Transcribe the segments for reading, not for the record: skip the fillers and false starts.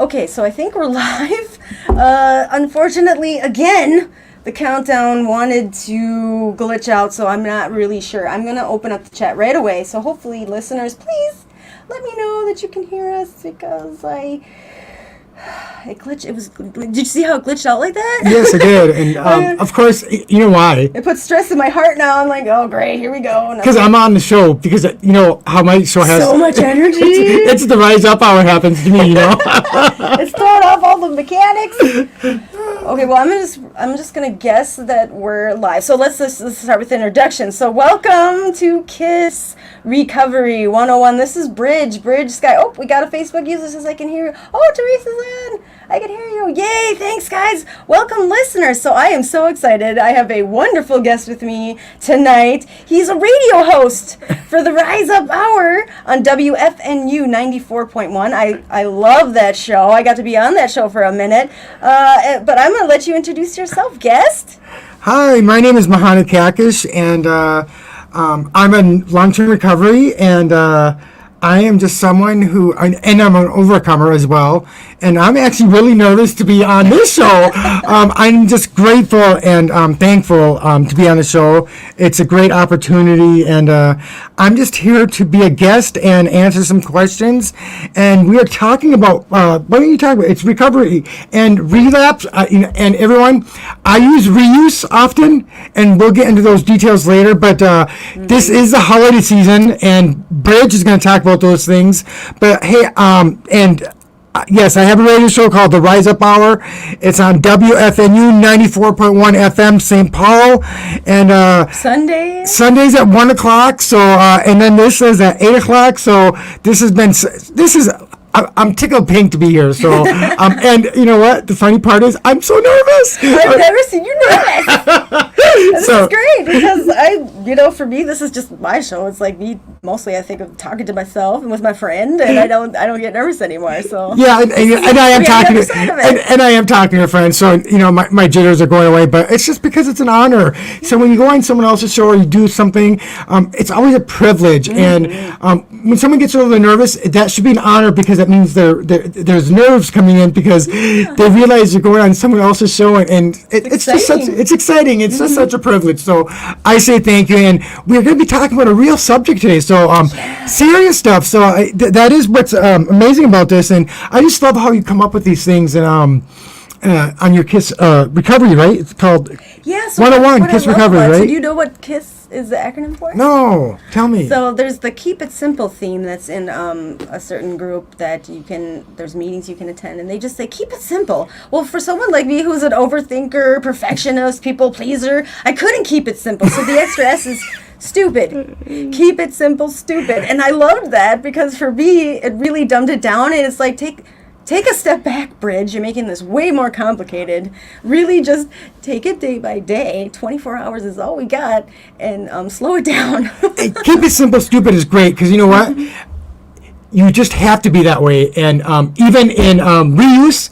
Okay, so I think we're live. Unfortunately, again, the countdown wanted to glitch out, so I'm not really sure. I'm going to open up the chat right away, so hopefully, listeners, please let me know that you can hear us, because it glitched. Did you see how it glitched out like that? Yes, I did. And of course, you know why? It puts stress in my heart now. I'm like, oh, great, here we go. Because I'm on the show. Because you know how my show has so much energy. It's the Rise Up Hour happens to me, you know. It's throwing off all the mechanics. Okay, well, I'm just gonna guess that we're live. So let's start with the introduction. So welcome to K.I.S.S Recovery 101. This is Bridge Sky. Oh, we got a Facebook user says I can hear you. Oh, Teresa's in. I can hear you. Yay, thanks guys. Welcome listeners. So I am so excited. I have a wonderful guest with me tonight. He's a radio host for the Rise Up Hour on WFNU 94.1. I love that show. I got to be on that show for a minute. But I'm going to let you introduce yourself, guest. Hi, my name is Muhannah Kakish, and I'm in long-term recovery, and I am just someone who, and I'm an overcomer as well, and I'm actually really nervous to be on this show. I'm just grateful and thankful to be on the show. It's a great opportunity, and I'm just here to be a guest and answer some questions. And we are talking about, what are you talking about? It's recovery and relapse. And everyone, I use reuse often, and we'll get into those details later, but this is the holiday season, and Bridge is going to talk about those things. But hey, yes, I have a radio show called The Rise Up Hour. It's on WFNU 94.1 FM, St. Paul, and Sundays at 1 o'clock. So, and then this is at 8 o'clock. So I'm tickled pink to be here. So, and you know what? The funny part is, I'm so nervous. I've never seen you nervous. This is great because for me, this is just my show. It's like me mostly. I think of talking to myself and with my friend, and I don't get nervous anymore. So yeah, and I am talking and I am talking to a friend. So my jitters are going away, but it's just because it's an honor. So when you go on someone else's show or you do something, it's always a privilege. Mm-hmm. And when someone gets a little nervous, that should be an honor, because that means there's nerves coming in, because they realize you're going on someone else's show, and it's just it's exciting. It's just such a privilege. So I say thank you, and we're going to be talking about a real subject today. So serious stuff. So that is what's amazing about this, and I just love how you come up with these things. And on your K.I.S.S recovery, right? It's called 101 K.I.S.S recovery, right? So do you know what K.I.S.S is the acronym for? No, tell me. So there's the Keep It Simple theme that's in a certain group that there's meetings you can attend, and they just say, keep it simple. Well, for someone like me who's an overthinker, perfectionist, people pleaser, I couldn't keep it simple. So the extra S is stupid. Keep it simple, stupid. And I loved that, because for me, it really dumbed it down, and it's like, Take a step back, Bridge. You're making this way more complicated. Really just take it day by day. 24 hours is all we got, and slow it down. Keep it simple, stupid is great, because you know what? You just have to be that way. And even in reuse,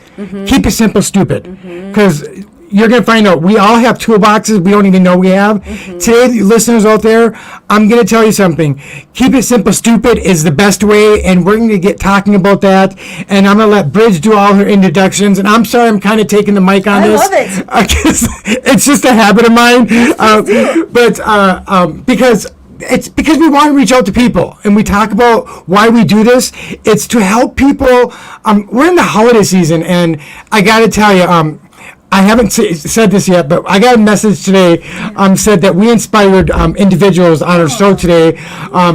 keep it simple, stupid. Because you're going to find out we all have toolboxes we don't even know we have. Today, the listeners out there, I'm going to tell you something. Keep it simple, stupid is the best way, and we're going to get talking about that. And I'm going to let Bridge do all her introductions. And I'm sorry I'm kind of taking the mic on this. I love it. It's just a habit of mine. Because it's because we want to reach out to people, and we talk about why we do this. It's to help people. We're in the holiday season, and I got to tell you, I haven't said this yet, but I got a message today said that we inspired individuals on our show today.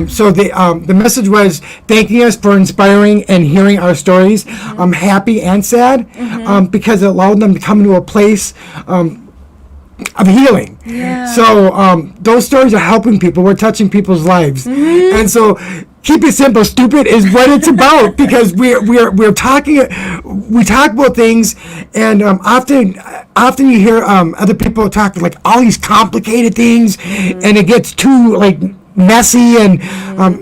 So the message was thanking us for inspiring and hearing our stories, happy and sad, because it allowed them to come into a place of healing. Yeah. So those stories are helping people. We're touching people's lives. And so keep it simple, stupid is what it's about, because we talk about things, and often you hear other people talk like all these complicated things, and it gets too like messy and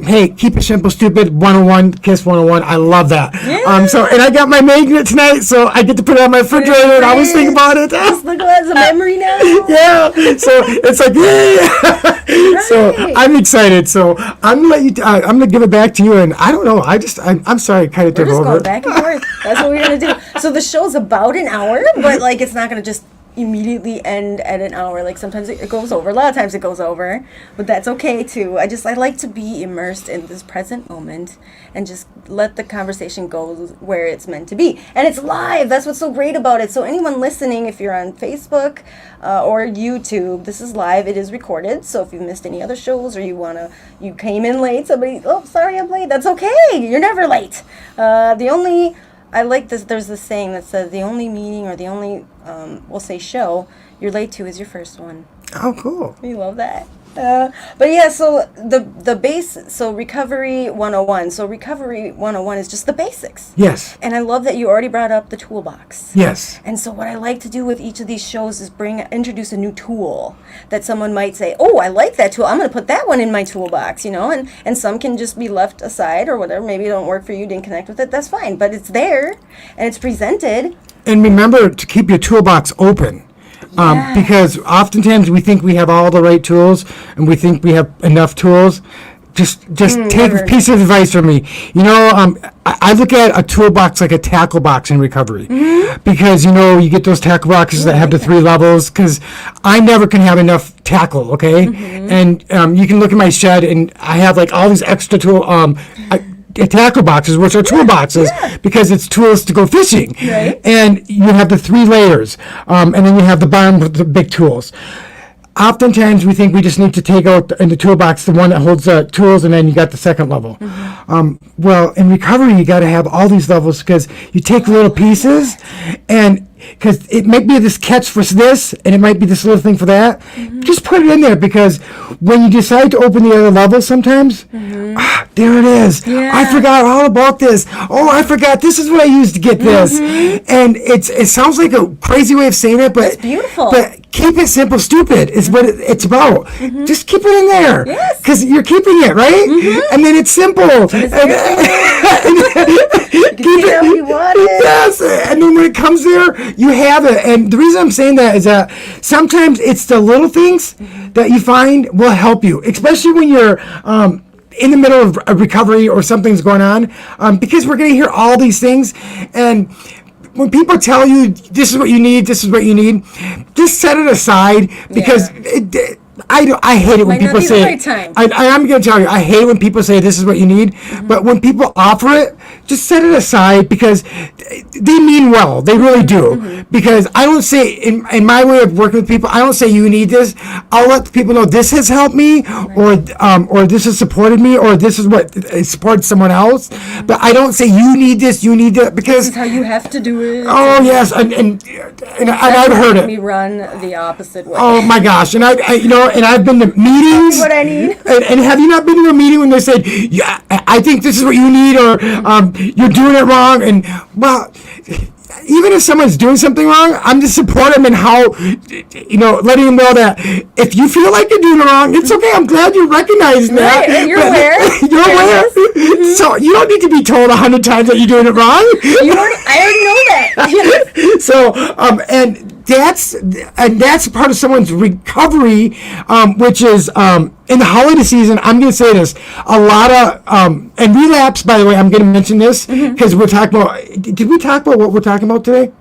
hey, keep it simple, stupid 101, Kiss 101. I love that. Yeah. So and I got my magnet tonight, so I get to put it on my refrigerator and always think about it. Just look at it as a memory now. Yeah. So it's like yeah. So I'm excited. So I'm gonna let you. I'm gonna give it back to you. And I don't know. I'm sorry. I kind of took We're just over. going back and forth. That's what we're gonna do. So the show's about an hour, but like it's not gonna just immediately end at an hour. Like sometimes it goes over. A lot of times it goes over, but that's okay too. I like to be immersed in this present moment and just let the conversation go where it's meant to be. And it's live. That's what's so great about it. So anyone listening, if you're on Facebook or YouTube, this is live. It is recorded. So if you missed any other shows or you came in late, sorry I'm late. That's okay. You're never late. I like this. There's this saying that says the only meeting or the only, we'll say show you're late to is your first one. Oh, cool. We love that. But yeah, so the base, so Recovery 101. So Recovery 101 is just the basics. Yes. And I love that you already brought up the toolbox. Yes. And so what I like to do with each of these shows is introduce a new tool that someone might say, oh, I like that tool. I'm going to put that one in my toolbox, and some can just be left aside or whatever. Maybe it don't work for you, didn't connect with it. That's fine. But it's there and it's presented. And remember to keep your toolbox open. Because oftentimes we think we have all the right tools and we think we have enough tools. Just take a piece of advice from me. I look at a toolbox like a tackle box in recovery. Because, you get those tackle boxes that have the 3 levels. Because I never can have enough tackle, okay? And you can look at my shed and I have like all these extra tackle boxes, which are toolboxes, because it's tools to go fishing. Right. And you have the 3 layers, and then you have the bottom with the big tools. Oftentimes we think we just need to take out in the toolbox the one that holds the tools, and then you got the second level. Well, in recovery you got to have all these levels because you take little pieces, and because it might be this catch for this and it might be this little thing for that. Just put it in there, because when you decide to open the other level sometimes, there it is. I forgot all about this. Oh, I forgot this is what I used to get this. And it sounds like a crazy way of saying it, but it's beautiful. But keep it simple, stupid is what it's about. Just keep it in there, because you're keeping it right, and then it's simple. You can get how you want it. Yes, and then when it comes there, you have it. And the reason I'm saying that is that sometimes it's the little things that you find will help you, especially when you're in the middle of a recovery or something's going on, because we're going to hear all these things. And when people tell you this is what you need, just set it aside, because I hate it when people say, I'm going to tell you, I hate when people say this is what you need, but when people offer it, just set it aside, because they mean well. They really do. Because I don't say, in my way of working with people, I don't say you need this. I'll let the people know this has helped me, or this has supported me, or this is what supported someone else. But I don't say you need this, because this is how you have to do it. Oh yes, and I've heard it. We run the opposite way. Oh my gosh, and I've been to meetings. What I need. And have you not been to a meeting when they said, yeah, I think this is what you need, or you're doing it wrong? And well, even if someone's doing something wrong, I'm just supporting them in how, letting them know that if you feel like you're doing it wrong, it's okay. I'm glad you recognize that. Right, you're aware. You're aware. So you don't need to be told 100 times that you're doing it wrong. I already know that. So, and that's part of someone's recovery, which is in the holiday season. I'm going to say this: a lot of and relapse. By the way, I'm going to mention this because we're talking about. Did we talk about what we're talking about today?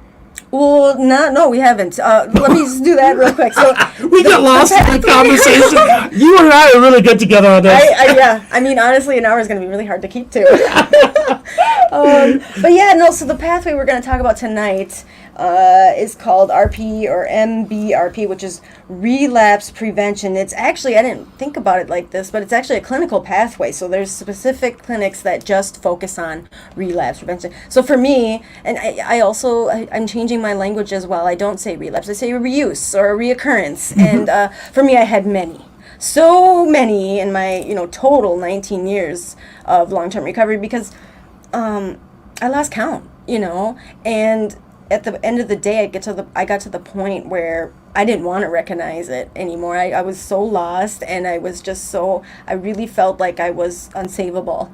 Well, no, we haven't. Let me just do that real quick. So we got lost in the conversation. You and I are really good together on this. I mean, honestly, an hour is going to be really hard to keep to. But yeah, no. So the pathway we're going to talk about tonight is called RP or MBRP, which is Relapse Prevention. It's actually, I didn't think about it like this, but it's actually a clinical pathway. So there's specific clinics that just focus on relapse prevention. So for me, and I'm changing my language as well. I don't say relapse. I say reuse or reoccurrence. And for me, I had so many in my total 19 years of long-term recovery, because I lost count, and at the end of the day, I got to the point where I didn't want to recognize it anymore. I was so lost, and I was just I really felt like I was unsavable.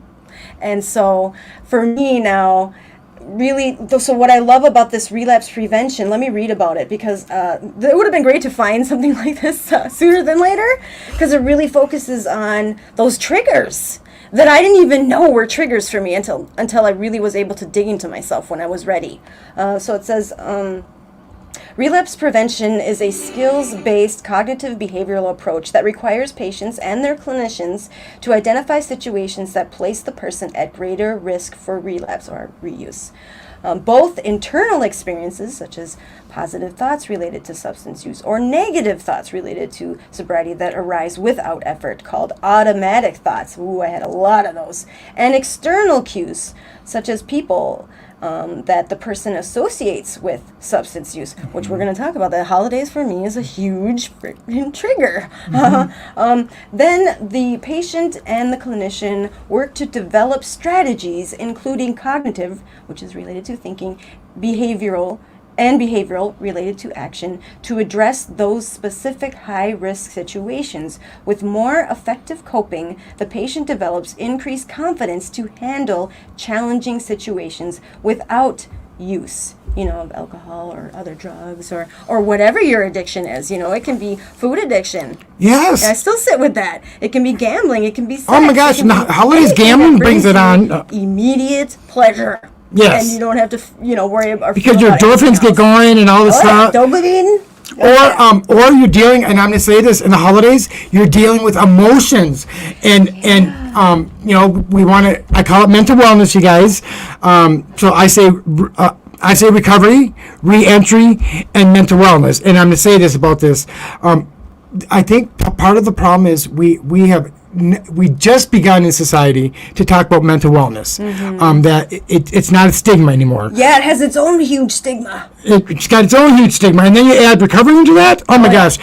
And so for me now, really, so what I love about this relapse prevention, let me read about it, because it would have been great to find something like this sooner than later, because it really focuses on those triggers that I didn't even know were triggers for me until I really was able to dig into myself when I was ready. So it says, relapse prevention is a skills-based cognitive behavioral approach that requires patients and their clinicians to identify situations that place the person at greater risk for relapse or reuse. Both internal experiences, such as positive thoughts related to substance use or negative thoughts related to sobriety that arise without effort, called automatic thoughts. Ooh, I had a lot of those. And external cues, such as people that the person associates with substance use, which we're going to talk about. The holidays for me is a huge freaking trigger. Then the patient and the clinician work to develop strategies, including cognitive, which is related to thinking, behavioral related to action, to address those specific high-risk situations. With more effective coping, the patient develops increased confidence to handle challenging situations without use, of alcohol or other drugs or whatever your addiction is. It can be food addiction. Yes. And I still sit with that. It can be gambling. It can be sex. Oh my gosh, holidays gambling brings it on. Immediate pleasure. Yes. And you don't have to, worry about, because your endorphins get going and all this stuff. Dopamine. Or you're dealing, and I'm going to say this, in the holidays, you're dealing with emotions, and we want to. I call it mental wellness, you guys. So I say recovery, re-entry, and mental wellness. And I'm going to say this about this. I think part of the problem is we just begun in society to talk about mental wellness. That it's not a stigma anymore. Yeah, it has its own huge stigma. It's got its own huge stigma, and then you add recovery into that. Oh my gosh!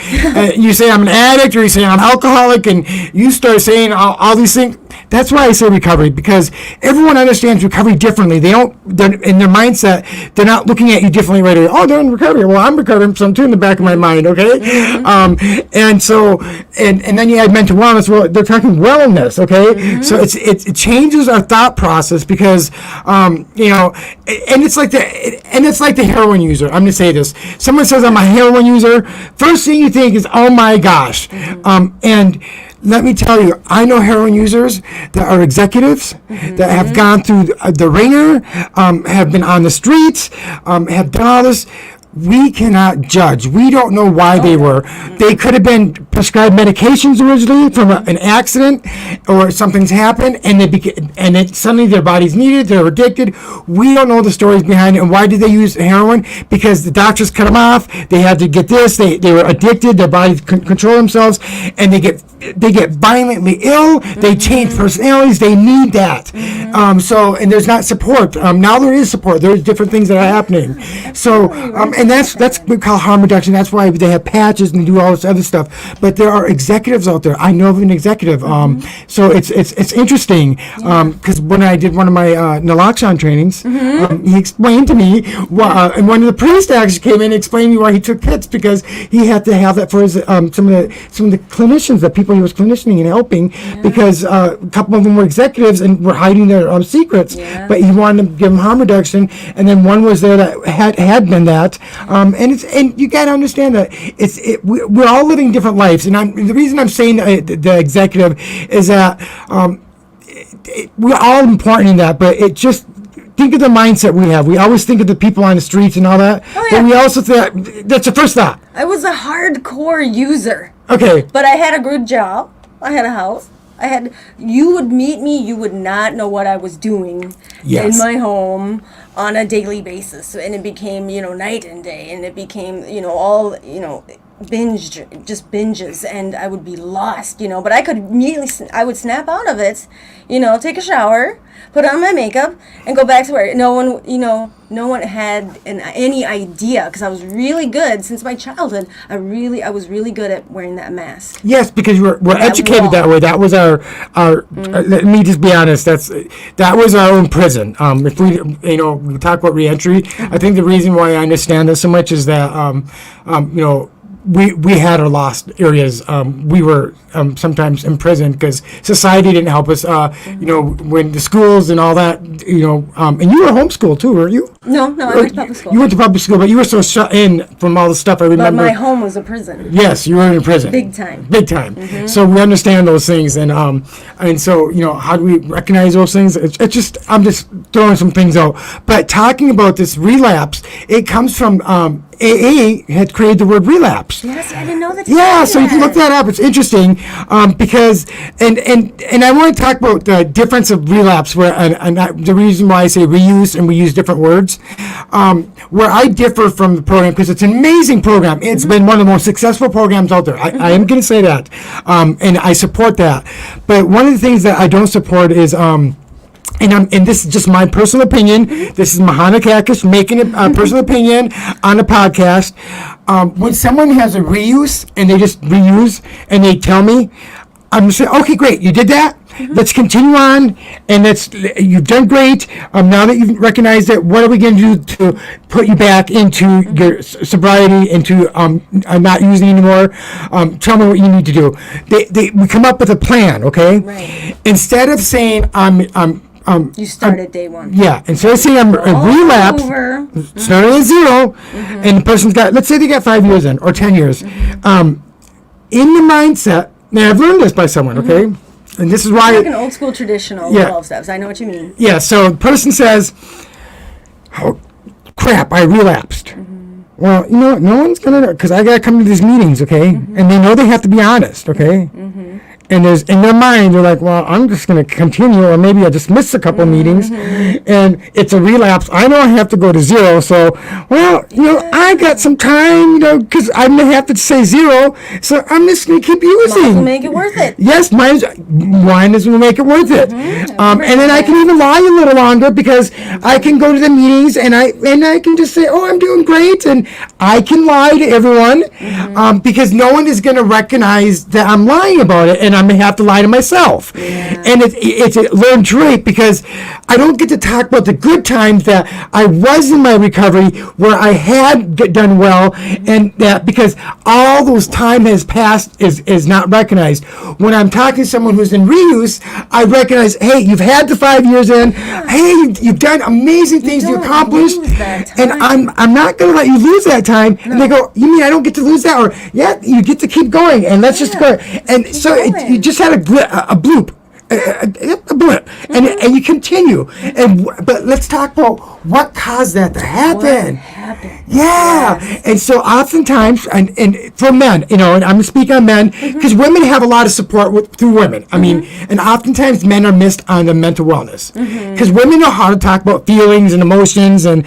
You say I'm an addict, or you say I'm alcoholic, and you start saying all these things. That's why I say recovery, because everyone understands recovery differently. They're in their mindset, they're not looking at you differently right away. Oh, they're in recovery. Well, I'm recovering, so I'm too in the back of my mind, okay? And so, and then you add mental wellness. Well, they're talking wellness, okay? So it changes our thought process, because, and it's like the heroin user. I'm going to say this. Someone says I'm a heroin user. First thing you think is, oh my gosh. And let me tell you, I know heroin users that are executives that have gone through the ringer, have been on the streets, have done all this. We cannot judge. We don't know why they were. They could have been prescribed medications originally from an accident, or something's happened, and then suddenly their bodies need it. They're addicted. We don't know the stories behind it. And why did they use heroin? Because the doctors cut them off. They had to get this. They were addicted. Their bodies couldn't control themselves, and they get violently ill. They change personalities. They need that. And there's not support. Now there is support. There's different things that are happening. So and that's what we call harm reduction. That's why they have patches and they do all this other stuff. But there are executives out there. I know of an executive. So it's interesting, because when I did one of my naloxone trainings, he explained to me and one of the priests actually came in and explained to me why he took PITs, because he had to have that for his some of the clinicians, the people he was clinicianing and helping, because a couple of them were executives and were hiding their secrets. But he wanted to give them harm reduction, and then one was there that had been that. And you got to understand that we're all living different lives, and the reason I'm saying the executive is that we're all important in that, but it just. Think of the mindset we have. We always think of the people on the streets and all that. But we also that's the first thought. I was a hardcore user. Okay. But I had a good job. I had a house. You would meet me, you would not know what I was doing in my home on a daily basis. And it became, night and day. And it became, binges, and I would be lost, but I could immediately, I would snap out of it, take a shower, put on my makeup, and go back to work. No one had any idea, because I was really good since my childhood. I was really good at wearing that mask. Yes, because we're educated that way. That was our let me just be honest. That was our own prison. If we talk about reentry, I think the reason why I understand this so much is that we had our lost areas. We were sometimes imprisoned because society didn't help us. When the schools and all that, and you were homeschooled too, weren't you? No, I went to public school. You went to public school, but you were so shut in from all the stuff. I remember. But my home was a prison. Yes, you were in a prison. Big time. Mm-hmm. So we understand those things, and so how do we recognize those things? It's just I'm just throwing some things out. But talking about this relapse, it comes from AA had created the word relapse. Yes, I didn't know that. Yeah, so you can look that up. It's interesting because and I want to talk about the difference of relapse, where and the reason why I say reuse and we use different words, where I differ from the program, because it's an amazing program. It's been one of the most successful programs out there. I am going to say that, and I support that. But one of the things that I don't support is and this is just my personal opinion. This is Muhannah Kakish making a personal opinion on a podcast. When someone has a reuse and they just reuse and they tell me, I'm going to say, okay, great, you did that. Let's continue on, and you've done great. Now that you've recognized it, what are we going to do to put you back into your sobriety, into not using anymore? Tell me what you need to do. We come up with a plan, okay? Right. Instead of saying you start at day one. Yeah, and so let's say I'm relapsed, starting at zero, and the person's got, let's say they got 5 years in, or 10 years. In the mindset, now I've learned this by someone, okay? And this is why... It's like an old school traditional 12 steps. I know what you mean. Yeah, so the person says, oh, crap, I relapsed. Well, no one's going to know, because I got to come to these meetings, okay? And they know they have to be honest, okay? And there's in their mind, they're like, well, I'm just going to continue, or maybe I just miss a couple meetings, and it's a relapse. I know I have to go to zero, so, well, I got some time, because I'm going to have to say zero, so I'm just going to keep using. Might as well make it worth it. Yes, wine is going to make it worth it. And then I can even lie a little longer, because I can go to the meetings, and I can just say, oh, I'm doing great, and I can lie to everyone, because no one is going to recognize that I'm lying about it, and I'm going to have to lie to myself. And it's a learned trait, because I don't get to talk about the good times that I was in my recovery, where I had done well, and that because all those time has passed is not recognized. When I'm talking to someone who's in reuse, I recognize, hey, you've had the 5 years in, hey, you've done amazing things you accomplished, and I'm not going to let you lose that time. And they go, you mean I don't get to lose that? Or, yeah, you get to keep going, and let's just go. And so you just had a bloop. A blip, and you continue, but let's talk about what caused that to happen. Yeah, and so oftentimes, and for men, and I'm speaking on men, because women have a lot of support through women. I mean, and oftentimes men are missed on the mental wellness, because women know how to talk about feelings and emotions, and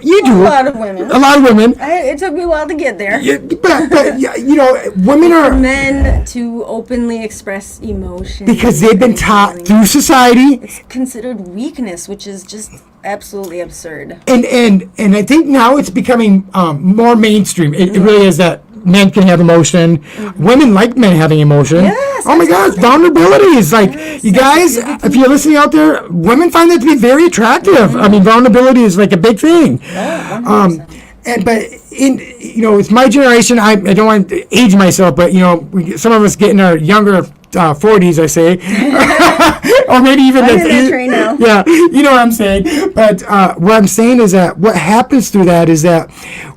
you do. A lot of women. It took me a while to get there. Yeah, but women are men to openly express emotions because they've been taught through society. It's considered weakness, which is just absolutely absurd. And I think now it's becoming more mainstream. It really is that men can have emotion. Women like men having emotion. Yes, oh my gosh, vulnerability is like, you guys, if you're listening out there, women find that to be very attractive. I mean, vulnerability is like a big thing. But it's my generation. I don't want to age myself, but some of us get in our younger 40s, I say, or maybe even I'm in that train now. Yeah, you know what I'm saying. But what I'm saying is that what happens through that is that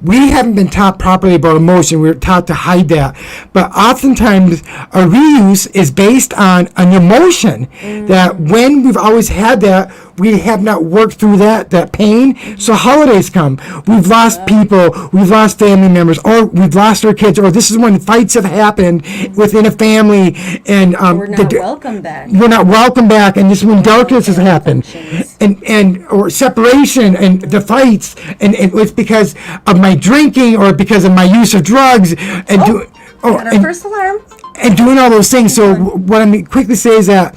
we haven't been taught properly about emotion. We're taught to hide that. But oftentimes, a reuse is based on an emotion that when we've always had that, we have not worked through that pain. So holidays come. We've lost people. We've lost family members. Or we've lost our kids. Or this is when fights have happened within a family. And we're not welcome back. We're not welcome back. And this is when darkness has happened. Or separation and the fights. And it's because of my my drinking or because of my use of drugs and got our first alarm. And doing all those things. So what I'm quickly say is that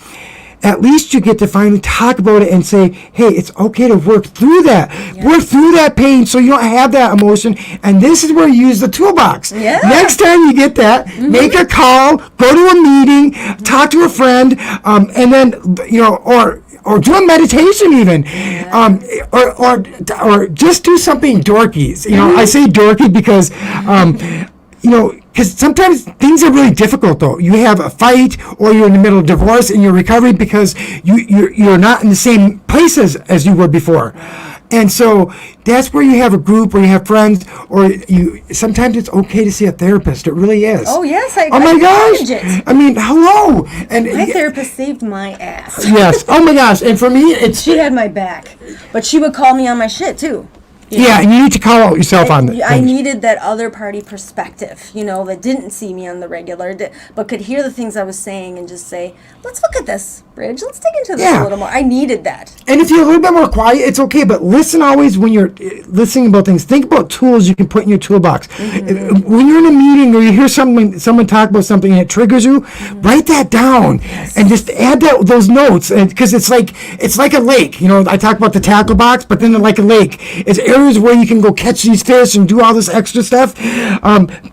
at least you get to finally talk about it and say, hey, it's okay to work through that. Yes. Work through that pain so you don't have that emotion. And this is where you use the toolbox. Yeah. Next time you get that, make a call, go to a meeting, talk to a friend, and then, or do a meditation even, or just do something dorky. I say dorky because, because sometimes things are really difficult though. You have a fight or you're in the middle of divorce and you're recovering because you're not in the same places as you were before. And so that's where you have a group or you have friends or sometimes it's okay to see a therapist. It really is. Oh yes, oh my gosh. I mean, hello. And my therapist saved my ass. Yes. Oh my gosh. And for me, she had my back, but she would call me on my shit too. Yeah, and you need to call out yourself on that. I needed that other party perspective, that didn't see me on the regular, but could hear the things I was saying and just say, let's look at this, Bridge. Let's dig into this a little more. I needed that. And if you're a little bit more quiet, it's okay, but listen always when you're listening about things. Think about tools you can put in your toolbox. Mm-hmm. When you're in a meeting or you hear someone talk about something and it triggers you, write that down and just add those notes. Because it's like a lake. I talk about the tackle box, but then like a lake. It's areas where you can go catch these fish and do all this extra stuff.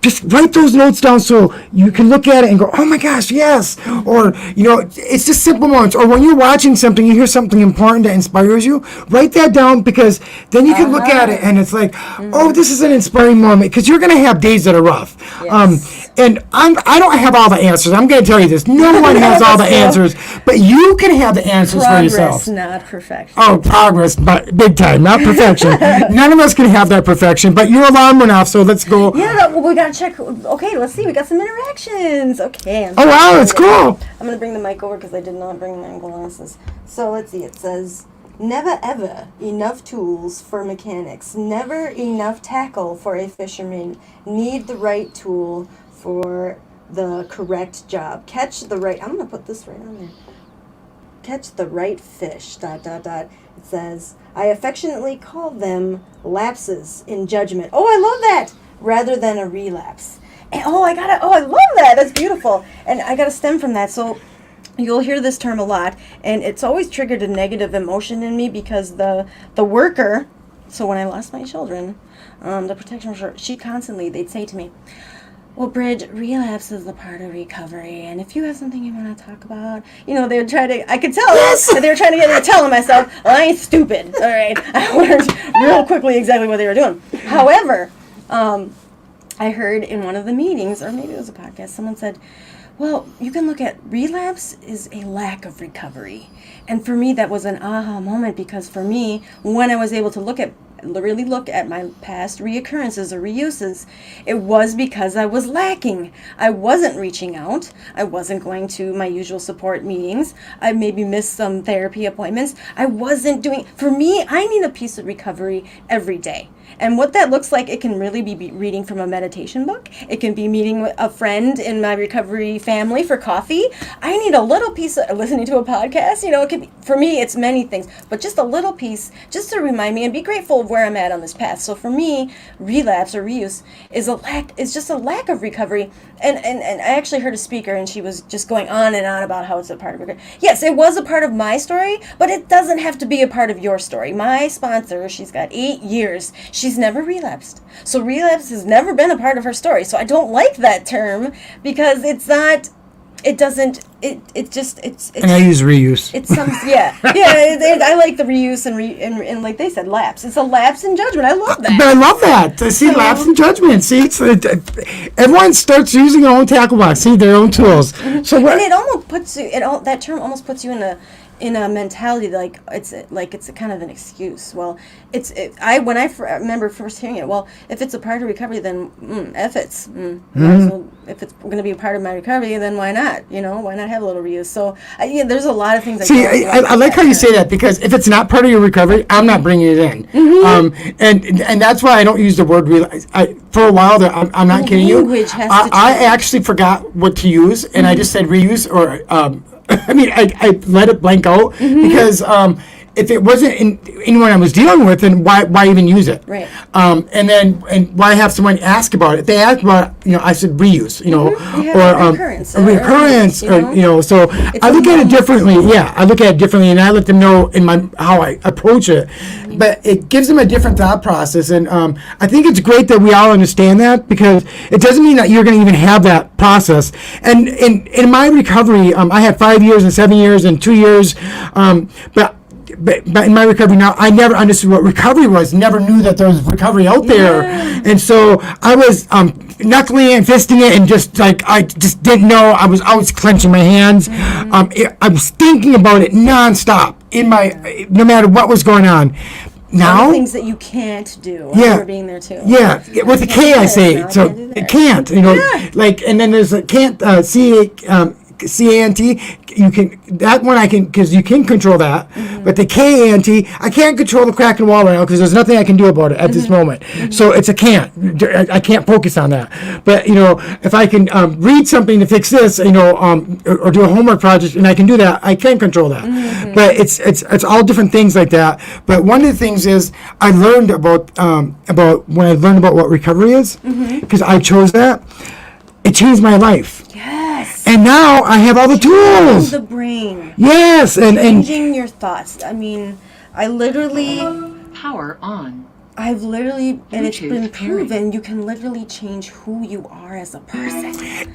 Just write those notes down so you can look at it and go, oh my gosh, yes. Or, it's just simple moments. Or when you're watching something, you hear something important that inspires you, write that down because then you can look at it and it's like, oh, this is an inspiring moment because you're going to have days that are rough. Yes. And I don't have all the answers. I'm going to tell you this. No one has all the answers, but you can have the answers for yourself. Progress, not perfection. Oh, progress, but big time, not perfection. None of us can have that perfection, but your alarm went off, so let's go. Yeah, well, we got to check. Okay, let's see. We got some interactions. Okay. Oh, wow, that's cool. I'm going to bring the mic over because I did not bring my glasses. So let's see. It says, never ever enough tools for mechanics. Never enough tackle for a fisherman. Need the right tool for the correct job. Catch the right, I'm going to put this right on there. Catch the right fish, ... It says, I affectionately call them lapses in judgment. Oh, I love that! Rather than a relapse. And, I love that. That's beautiful. And I got to stem from that. So you'll hear this term a lot. And it's always triggered a negative emotion in me because the worker, so when I lost my children, the protection officer, they'd say to me, well, Bridge, relapse is a part of recovery, and if you have something you want to talk about, they would try to, I could tell that they were trying to get me to tell myself, well, I ain't stupid, all right? I learned real quickly exactly what they were doing. However, I heard in one of the meetings, or maybe it was a podcast, someone said, well, you can look at relapse is a lack of recovery. And for me, that was an aha moment because for me, when I was able to really look at my past reoccurrences or reuses, it was because I was lacking. I wasn't reaching out. I wasn't going to my usual support meetings. I maybe missed some therapy appointments. I wasn't doing, for me, I need a piece of recovery every day. And what that looks like, it can really be reading from a meditation book. It can be meeting with a friend in my recovery family for coffee. I need a little piece of listening to a podcast. It can be, for me, it's many things, but just a little piece just to remind me and be grateful of where I'm at on this path. So for me, relapse or reuse is just a lack of recovery. And I actually heard a speaker and she was just going on and on about how it's a part of recovery. Yes, it was a part of my story, but it doesn't have to be a part of your story. My sponsor, she's got 8 years. She's never relapsed. So relapse has never been a part of her story. So I don't like that term because it's not, it doesn't, it's and I use reuse. It's some, I like the reuse and like they said, lapse. It's a lapse in judgment. I love that. But I love that. See, lapse in judgment. See, everyone starts using their own tackle box. See, their own tools. So and it almost puts you, that term almost puts you in a mentality like it's a kind of an excuse. Well, when I remember first hearing it, well, if it's a part of recovery, then so if it's going to be a part of my recovery, then why not? Why not have a little reuse? So there's a lot of things. I like how you say that because if it's not part of your recovery, I'm not bringing it in. And that's why I don't use the word relapse. For a while there, I'm not kidding you. I actually forgot what to use, and I just said reuse or. I let it blank out because if it wasn't anyone I was dealing with, then why even use it? Right. And why have someone ask about it? If they ask about it, I said reuse, or recurrence, So I look at it differently. Yeah, I look at it differently, and I let them know in how I approach it. But it gives them a different thought process, and I think it's great that we all understand that, because it doesn't mean that you're going to even have that process. And in my recovery, I had 5 years and 7 years and 2 years, but in my recovery now, I never understood what recovery was. Never knew that there was recovery out there, and so I was knuckling and fisting it, and I just didn't know. I was always clenching my hands. I was thinking about it nonstop no matter what was going on. Now, things that you can't do. Yeah, being there too. Yeah, with the K I say, so it can't. And then there's a can't CANT, you can, that one I can, because you can control that, but the KANT, I can't control the crack in the wall right now because there's nothing I can do about it at this moment. So it's a can't. I can't focus on that. But, if I can read something to fix this, or do a homework project, and I can do that, I can control that. But it's all different things like that. But one of the things is I learned about when I learned about what recovery is, because I chose that, it changed my life. Yes. And now I have all the tools. The brain. Yes, and changing your thoughts. I mean, I literally power on. I've literally, and it's been proven, you can literally change who you are as a person.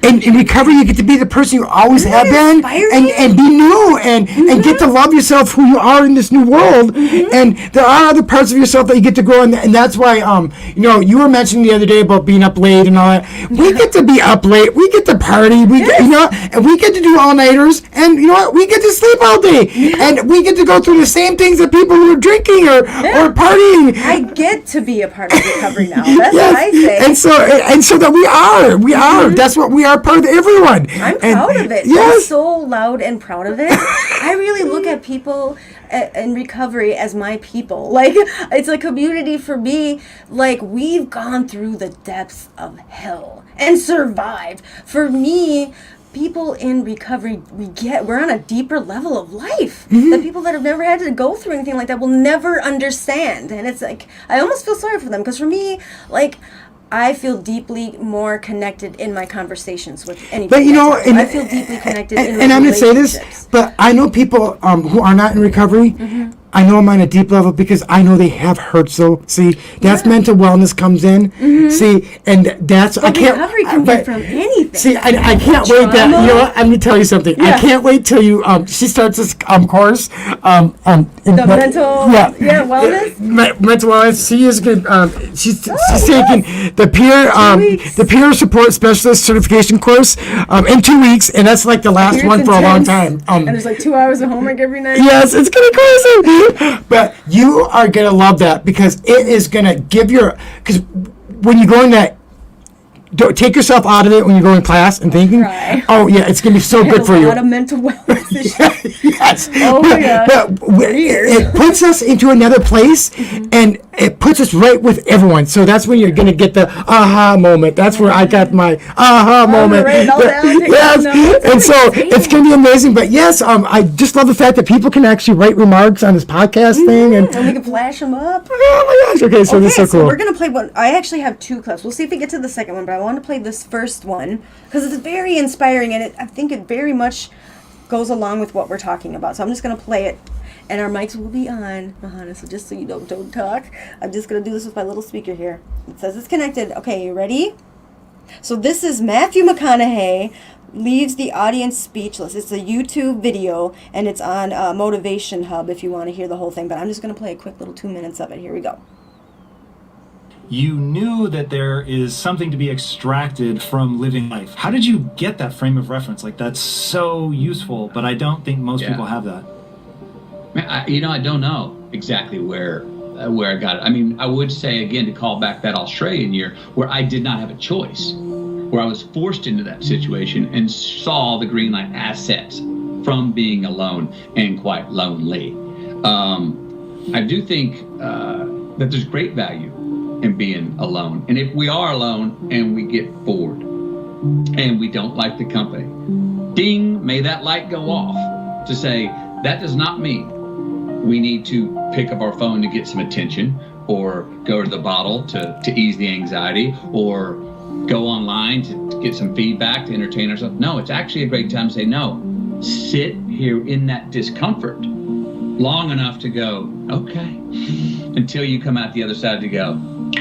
And in recovery, you get to be the person you always have been, and be new, and get to love yourself who you are in this new world. And there are other parts of yourself that you get to grow, and that's why, you were mentioning the other day about being up late and all that. We get to be up late, we get to party, and we get to do all-nighters, and we get to sleep all day, and we get to go through the same things that people who are drinking or partying. I get to be a part of recovery now. That's what I say. And so that we are. That's what we are, part of everyone. I'm proud of it. Yes. I'm so loud and proud of it. I really look at people in recovery as my people. Like, it's a community for me. Like, we've gone through the depths of hell and survived. For me, people in recovery, we're on a deeper level of life. The people that have never had to go through anything like that will never understand. And it's like, I almost feel sorry for them, because for me, like, I feel deeply more connected in my conversations with anybody. But I feel deeply connected in my relationships. And I'm going to say this, but I know people who are not in recovery. I know I'm on a deep level because I know they have hurt. So see, that's mental wellness comes in. See, and that's but recovery can be from anything. See, I can't wait that. You know what? I'm gonna tell you something. Yeah. I can't wait till you. She starts this course. The mental wellness. Mental wellness. She is good. She's taking the peer support specialist certification course in 2 weeks, and that's like the last one for a long time. And there's like 2 hours of homework every night. Yes, it's gonna be crazy. But you are going to love that, because it is going to give because when you go in that, don't take yourself out of it when you go in class and thinking, oh yeah, it's going to be so good for you. A lot of mental wellness issues. Yes. Oh my God. But it puts us into another place, and it puts us right with everyone. So that's when you're going to get the aha moment. That's where I got my aha moment. Yes. And so it's going to be amazing. But yes, I just love the fact that people can actually write remarks on this podcast thing. And we can flash them up. Oh my gosh. Okay, so this is so cool. So we're going to play one. I actually have 2 clips. We'll see if we get to the second one, but I want to play this first one because it's very inspiring, and I think it very much goes along with what we're talking about. So I'm just going to play it, and our mics will be on, Muhannah, so just so you don't talk, I'm just going to do this with my little speaker here. It says it's connected. Okay, you ready? So this is Matthew McConaughey leaves the audience speechless. It's a YouTube video, and it's on Motivation Hub if you want to hear the whole thing, but I'm just going to play a quick little 2 minutes of it. Here we go. You knew that there is something to be extracted from living life. How did you get that frame of reference? Like, that's so useful, but I don't think most people have that. I don't know exactly where I got it. I mean, I would say, again, to call back that Australian year where I did not have a choice, where I was forced into that situation and saw the green light assets from being alone and quite lonely. I do think that there's great value in being alone. And if we are alone and we get bored and we don't like the company, ding, may that light go off to say that does not mean we need to pick up our phone to get some attention, or go to the bottle to ease the anxiety, or go online to get some feedback to entertain ourselves. No, it's actually a great time to say no. Sit here in that discomfort long enough to go, okay, until you come out the other side to go,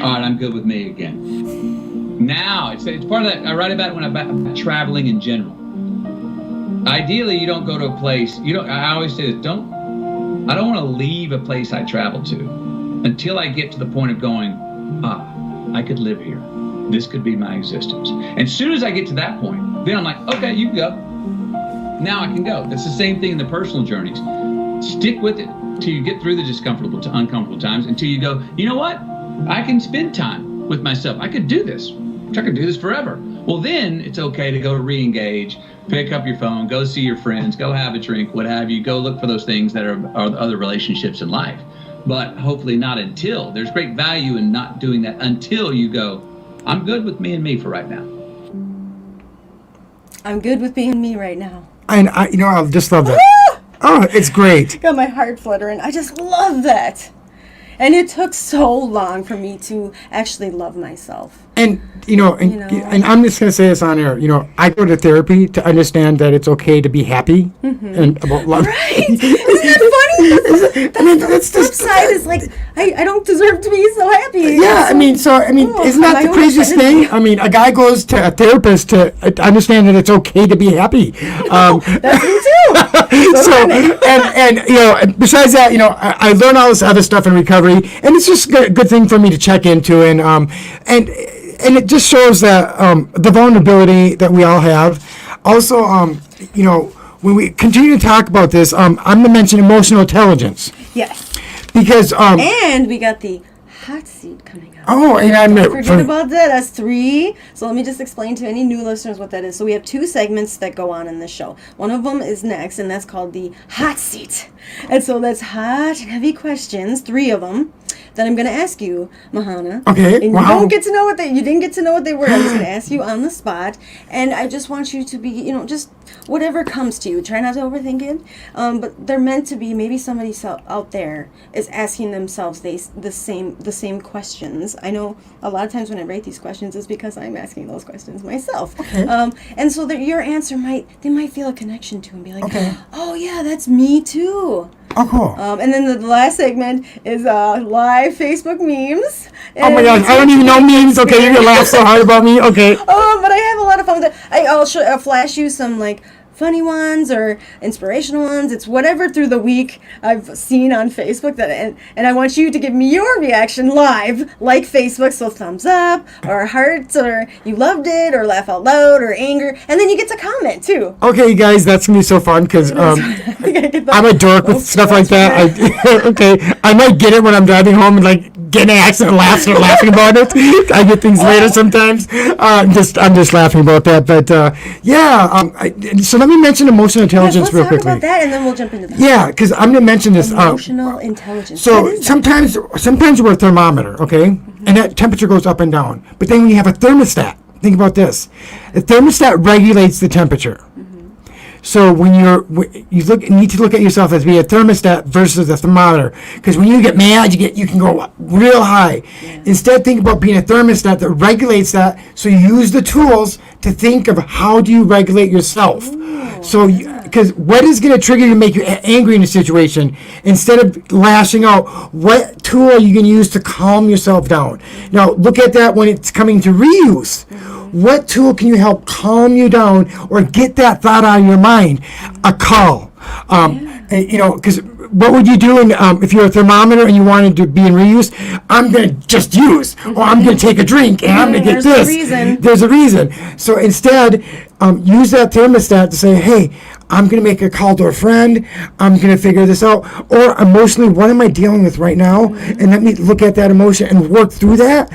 all right, I'm good with me again. Now, it's part of that. I write about it when I'm about traveling in general. Ideally, you don't go to a place, I always say this, I don't want to leave a place I travel to until I get to the point of going, I could live here. This could be my existence. And as soon as I get to that point, then I'm like, okay, you can go. Now I can go. That's the same thing in the personal journeys. Stick with it till you get through the uncomfortable times, until you go, you know what? I can spend time with myself. I could do this. I could do this forever. Well, then it's okay to go re-engage, pick up your phone, go see your friends, go have a drink, what have you. Go look for those things that are other relationships in life. But hopefully not until. There's great value in not doing that until you go, I'm good with me and me for right now. I'm good with being me right now. And I just love that. Oh, it's great. Got my heart fluttering. I just love that. And it took so long for me to actually love myself. And and I'm just gonna say this on air. I go to therapy to understand that it's okay to be happy and about love. Right? Isn't that funny? That's the flip side is like I don't deserve to be so happy. Yeah, isn't that the craziest thing? A guy goes to a therapist to understand that it's okay to be happy. That's me too. And besides that, I learn all this other stuff in recovery, and it's just a good thing for me to check into, and it just shows that the vulnerability that we all have. Also, when we continue to talk about this, I'm going to mention emotional intelligence. Yes. Because and we got the hot seat coming up. Oh, and I'm Don't forget about that. That's 3. So let me just explain to any new listeners what that is. So we have 2 segments that go on in the show. One of them is next, and that's called the hot seat. And so that's hot and heavy questions, 3 of them, that I'm going to ask you, Muhannah. Okay. And wow. you didn't get to know what they were. I'm just going to ask you on the spot, and I just want you to be, just whatever comes to you. Try not to overthink it. But they're meant to be. Maybe somebody out there is asking themselves the same questions. I know a lot of times when I write these questions is because I'm asking those questions myself. Okay. And so that your answer might feel a connection to and be like, okay. Oh yeah, that's me too. Oh, cool. And then the last segment is live Facebook memes. Oh my gosh, I don't even know memes. Okay, you're going to laugh so hard about me. Okay. Oh, but I have a lot of fun with it. I'll flash you some funny ones or inspirational ones. It's whatever through the week I've seen on Facebook and I want you to give me your reaction live, like Facebook. So thumbs up or hearts or you loved it or laugh out loud or anger, and then you get to comment too. Okay, guys, that's gonna be so fun because I'm a dork with stuff like that. I might get it when I'm driving home and get in an accident and start laughing about it. I get things later sometimes. I'm just laughing about that. But so let me mention emotional intelligence real quickly. Let's talk about that, and then we'll jump into that. Yeah, because I'm going to mention this. Emotional intelligence. So sometimes we're a thermometer, okay? Mm-hmm. And that temperature goes up and down. But then when you have a thermostat, think about this. The thermostat regulates the temperature. So when you need to look at yourself as being a thermostat versus a thermometer, because when you get mad, you can go real high. Yeah. Instead, think about being a thermostat that regulates that. So you use the tools to think of how do you regulate yourself. Ooh, so because what is going to trigger you to make you angry in a situation? Instead of lashing out, what tool are you going to use to calm yourself down? Now look at that when it's coming to reuse. What tool can you help calm you down or get that thought out of your mind? A call. Because what would you do if you're a thermometer and you wanted to be in reuse? I'm going to just use, or I'm going to take a drink and I'm going to get this. There's a reason. So instead, use that thermostat to say, hey, I'm going to make a call to a friend. I'm going to figure this out. Or emotionally, what am I dealing with right now? And let me look at that emotion and work through that.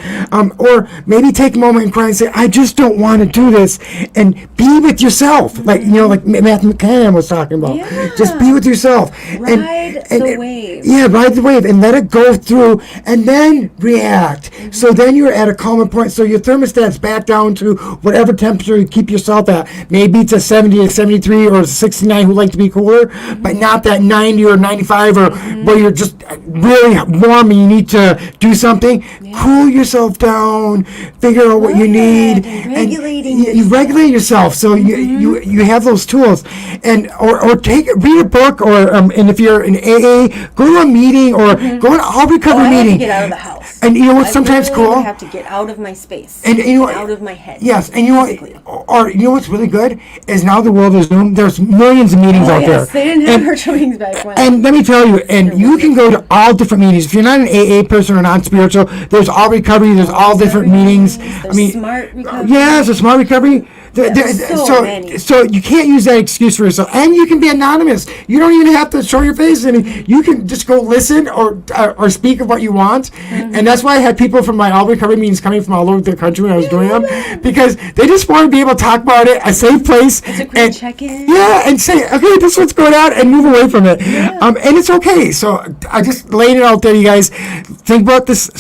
Or maybe take a moment and cry and say, I just don't want to do this. And be with yourself. Like Matthew McCann was talking about. Yeah. Just be with yourself. Ride the wave. Yeah, ride the wave and let it go through and then react. Mm-hmm. So then you're at a calmer point. So your thermostat's back down to whatever temperature you keep yourself at. Maybe it's a 70 or 73 or 70 69 who like to be cooler, but not that 90 or 95 or where you're just really warm and you need to do something. Cool yourself down, figure out what you need, and you regulate yourself. So you have those tools, and or read a book, or and if you're in AA, go to a meeting or go to all recovery I have meeting. to get out of the house. And you know what's sometimes really cool? I have to get out of my space, and you know, out of my head. Yes, and you know what? Or you know what's really good is now the world is Zoom. There's millions of meetings out there. They didn't have virtual meetings back when. And let me tell you, and you can go to all different meetings. If you're not an AA person or non-spiritual, there's all recovery. There's all different meetings. There's smart recovery. Yes, a smart recovery. So you can't use that excuse for yourself, and you can be anonymous. You don't even have to show your face, and you can just go listen or speak of what you want. And that's why I had people from my all recovery meetings coming from all over the country when I was doing them, because they just want to be able to talk about it, a safe place, It's a quick check-in. Yeah, and say, okay, this is what's going on, and move away from it. And it's okay. So I just laid it out there, you guys. Think about this.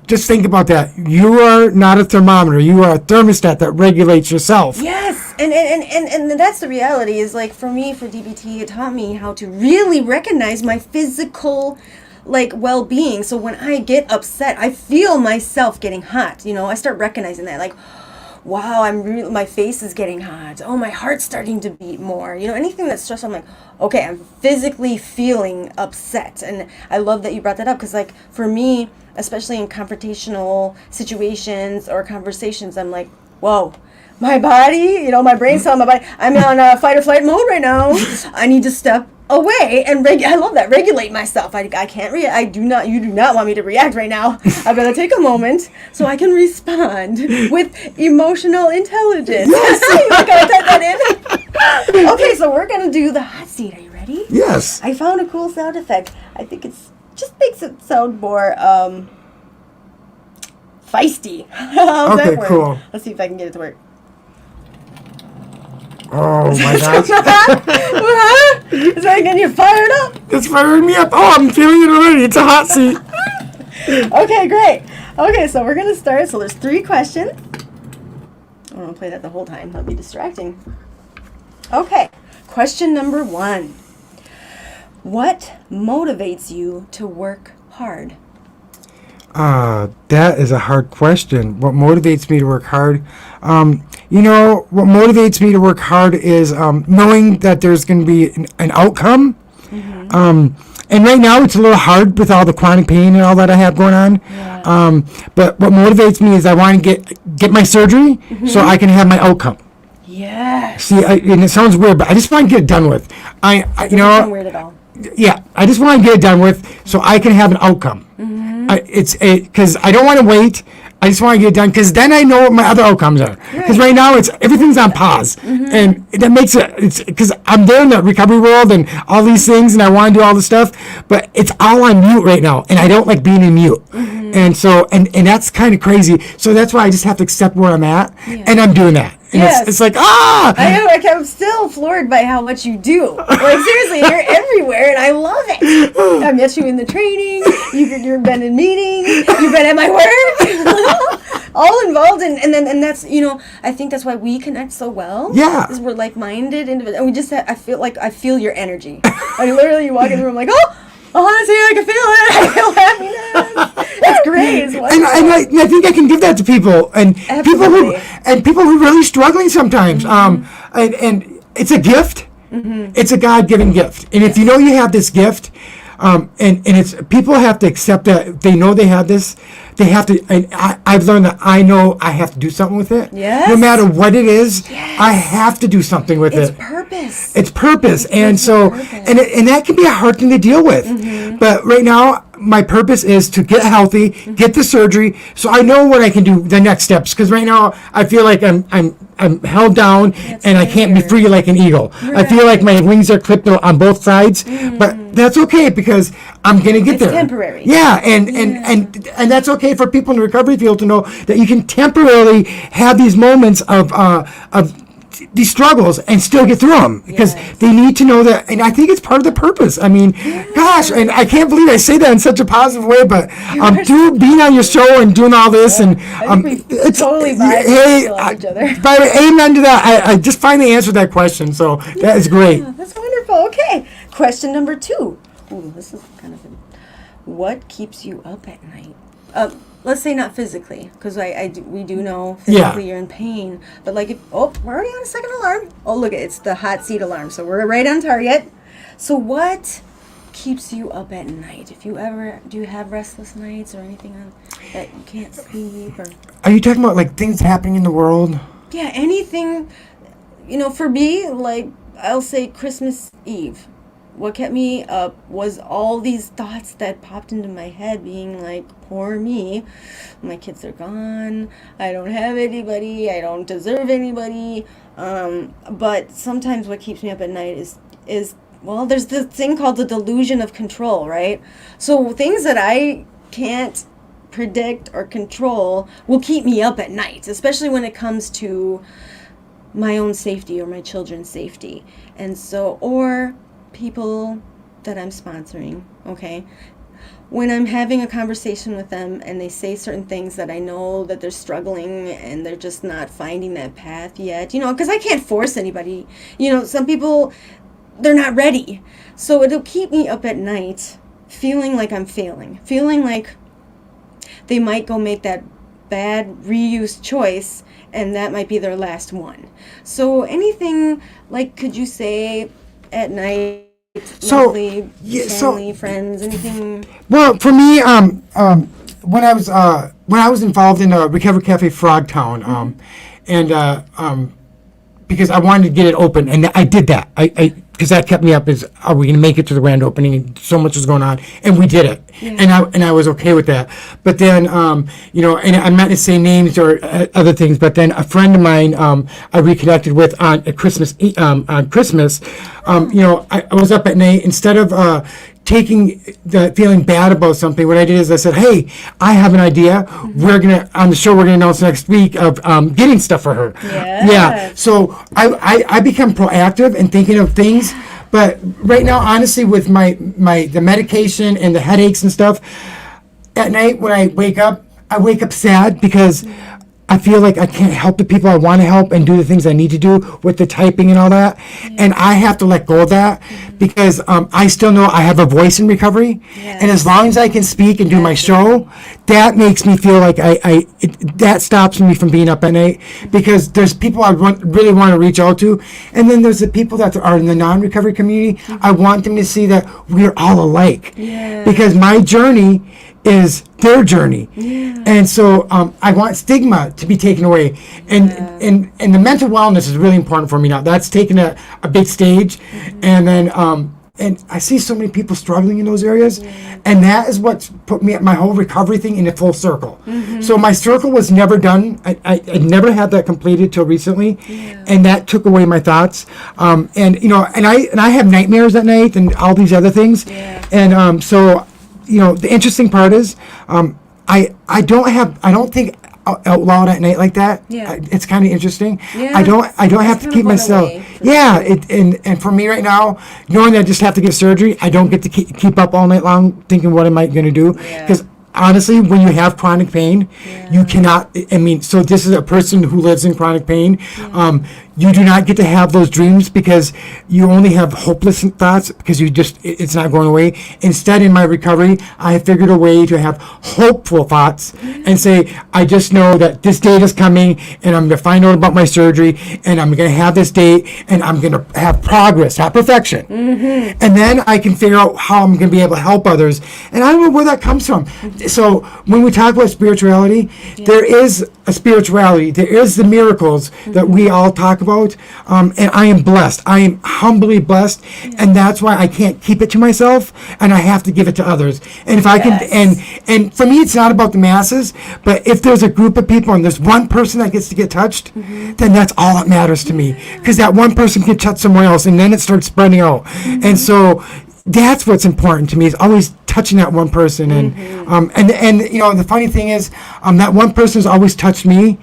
Just think about that. You are not a thermometer. You are a thermostat that regulates yourself. Yes, and that's the reality. Is like for me, for DBT, it taught me how to really recognize my physical, like, well-being. So when I get upset, I feel myself getting hot. You know, I start recognizing that, like, wow, my face is getting hot. Oh, my heart's starting to beat more. You know, anything that's stressful, I'm like, okay, I'm physically feeling upset. And I love that you brought that up, because, like, for me, especially in confrontational situations or conversations, I'm like, whoa. My body, you know, my brain's telling my body, I'm on a fight or flight mode right now. I need to step away and I love that. Regulate myself. I can't you do not want me to react right now. I better take a moment so I can respond with emotional intelligence. You gotta type that in. Okay, so we're gonna do the hot seat. Are you ready? Yes. I found a cool sound effect. I think it's just makes it sound more feisty. How's Okay, that work? cool. Let's see if I can get it to work. Oh my gosh. Is that getting you fired up? It's firing me up. Oh, I'm feeling it already. It's a hot seat. Okay, great. Okay, so we're going to start. So there's 3 questions. I'm going to play that the whole time. That'll be distracting. Okay, question number 1. What motivates you to work hard? That is a hard question. What motivates me to work hard? You know, what motivates me to work hard is knowing that there's going to be an outcome. And right now it's a little hard with all the chronic pain and all that I have going on. Yeah. But what motivates me is I want to get my surgery so I can have my outcome. Yes. See, and it sounds weird, but I just want to get it done with. It doesn't weird at all. Yeah, I just want to get it done with so I can have an outcome. Because I don't want to wait. I just want to get it done because then I know what my other outcomes are. Because right now everything's on pause, and that makes it's because I'm there in the recovery world and all these things, and I want to do all this stuff, but it's all on mute right now, and I don't like being in mute, and so and that's kind of crazy. So that's why I just have to accept where I'm at, and I'm doing that. And it's like, I'm still floored by how much you do. Like, seriously, you're everywhere, and I love it. I met you in the training. You've been in meetings. You've been at my work. All involved, and that's, you know, I think that's why we connect so well. Yeah. Because we're like-minded individuals, and we just I feel your energy. Like, literally, you walk in the room, like, honestly, I can feel it. I feel happiness. It's great. It's wonderful. And I think I can give that to people and people who are really struggling sometimes. And it's a gift. It's a God-given gift. And if you know you have this gift, and it's people have to accept that they know they have this. They have to. And I've learned that I know I have to do something with it. Yes. No matter what it is, I have to do something with it. Purpose. It's purpose, and so and that can be a hard thing to deal with. But right now, my purpose is to get healthy, get the surgery, so I know what I can do. The next steps, because right now I feel like I'm held down and I can't be free like an eagle. Right. I feel like my wings are clipped on both sides, but that's okay because I'm gonna get there. It's temporary. Yeah, and that's okay for people in the recovery field to know that you can temporarily have these moments of these struggles and still get through them because they need to know that. And I think it's part of the purpose. I mean, gosh, and I can't believe I say that in such a positive way, but through being on your show and doing all this and it's totally each other. By the way, amen to that. I just finally answered that question, so that is great. That's wonderful. Okay, question number 2. Ooh, this is kind of what keeps you up at night? Let's say not physically, because we do know physically you're in pain. But like, we're already on a second alarm. Oh, look, it's the hot seat alarm, so we're right on target. So what keeps you up at night? Do you have restless nights or anything that you can't sleep? Or are you talking about like things happening in the world? Yeah, anything. For me, like I'll say Christmas Eve. What kept me up was all these thoughts that popped into my head, being like, poor me, my kids are gone, I don't have anybody, I don't deserve anybody. But sometimes what keeps me up at night is well, there's this thing called the delusion of control, right? So things that I can't predict or control will keep me up at night, especially when it comes to my own safety or my children's safety. And so, or people that I'm sponsoring, okay? When I'm having a conversation with them and they say certain things that I know that they're struggling and they're just not finding that path yet, because I can't force anybody. Some people, they're not ready. So it'll keep me up at night feeling like I'm failing, feeling like they might go make that bad reused choice and that might be their last one. So anything, like, could you say at night, lovely family, friends, anything? Well, for me, when I was involved in Recovery Cafe Frogtown, and because I wanted to get it open, and I did that. Because that kept me up. Is are we going to make it to the grand opening? So much was going on, and we did it, and I was okay with that. But then, and I'm not going to say names or other things. But then a friend of mine, I reconnected with on Christmas. I was up at night instead of taking the feeling bad about something. What I did is I said, hey, I have an idea. We're on the show, we're gonna announce next week of getting stuff for her. Yeah. So I become proactive and thinking of things. But right now, honestly, with the medication and the headaches and stuff, at night when I wake up sad because I feel like I can't help the people I want to help and do the things I need to do with the typing and all that. And I have to let go of that because I still know I have a voice in recovery. And as long as I can speak and do my show, that makes me feel like that stops me from being up at night because there's people I really want to reach out to. And then there's the people that are in the non-recovery community. I want them to see that we're all alike because my journey is their journey. And so I want stigma to be taken away, and the mental wellness is really important for me now. That's taken a big stage. And then and I see so many people struggling in those areas, and that is what's put me at my whole recovery thing in a full circle. So my circle was never done. I never had that completed till recently, and that took away my thoughts. And I have nightmares at night and all these other things. And so the interesting part is, I don't think out loud at night like that. It's kind of interesting. I don't have to keep myself. And for me right now, knowing that I just have to get surgery, I don't get to keep up all night long thinking what am I going to do because. Honestly, when you have chronic pain, you cannot, so this is a person who lives in chronic pain. You do not get to have those dreams because you only have hopeless thoughts because it's not going away. Instead, in my recovery, I have figured a way to have hopeful thoughts and say, I just know that this date is coming and I'm going to find out about my surgery and I'm going to have this date and I'm going to have progress, not perfection. And then I can figure out how I'm going to be able to help others. And I don't know where that comes from. So when we talk about spirituality, there is a spirituality. There is the miracles that we all talk about. And I am blessed. I am humbly blessed. And that's why I can't keep it to myself and I have to give it to others. And if I can, and for me, it's not about the masses, but if there's a group of people and there's one person that gets to get touched, then that's all that matters to me. Because that one person can touch someone else and then it starts spreading out. And so that's what's important to me is always touching that one person. And the funny thing is that one person has always touched me.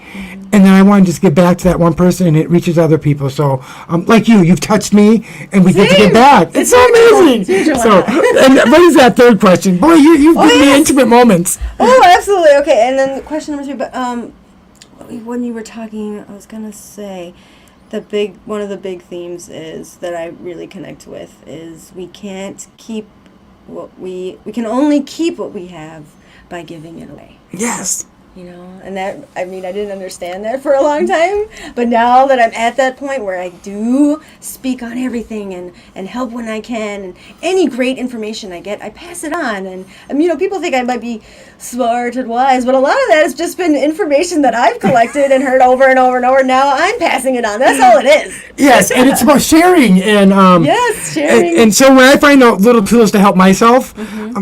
and then I want to just give back to that one person, and it reaches other people. So, like you've touched me, and we get to give back. It's so amazing. So, and what is that third question? Boy, you've given me intimate moments. Oh, absolutely. Okay, and then question number 3. But when you were talking, I was gonna say, one of the big themes is that I really connect with is we can't keep we can only keep what we have by giving it away. Yes. You know, and that, I mean, I didn't understand that for a long time, but now that I'm at that point where I do speak on everything and help when I can, and any great information I get, I pass it on. And you know, people think I might be smart and wise, but a lot of that has just been information that I've collected and heard over and over and over. Now I'm passing it on. That's all it is. Yes, and it's about sharing. And yes, sharing. And so when I find out little tools to help myself,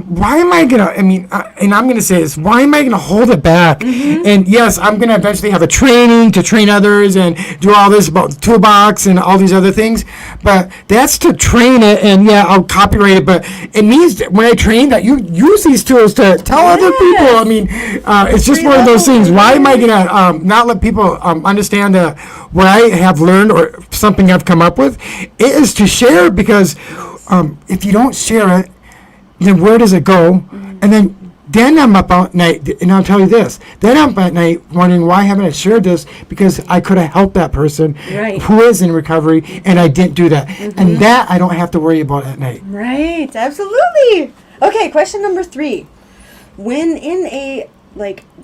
why am I gonna? I mean, and I'm gonna say this: why am I gonna hold it back? And yes, I'm going to eventually have a training to train others and do all this about the toolbox and all these other things. But that's to train it, and yeah, I'll copyright it. But it means that when I train that you use these tools to tell other people. I mean, it's just one of those things. Why am I going to not let people understand what I have learned or something I've come up with? It is to share, because if you don't share it, then where does it go? And then I'm up at night, and I'll tell you this, then I'm up at night wondering, why haven't I shared this? Because I could have helped that person who is in recovery, and I didn't do that. And that I don't have to worry about at night. Right, absolutely. Okay, question number 3. When in a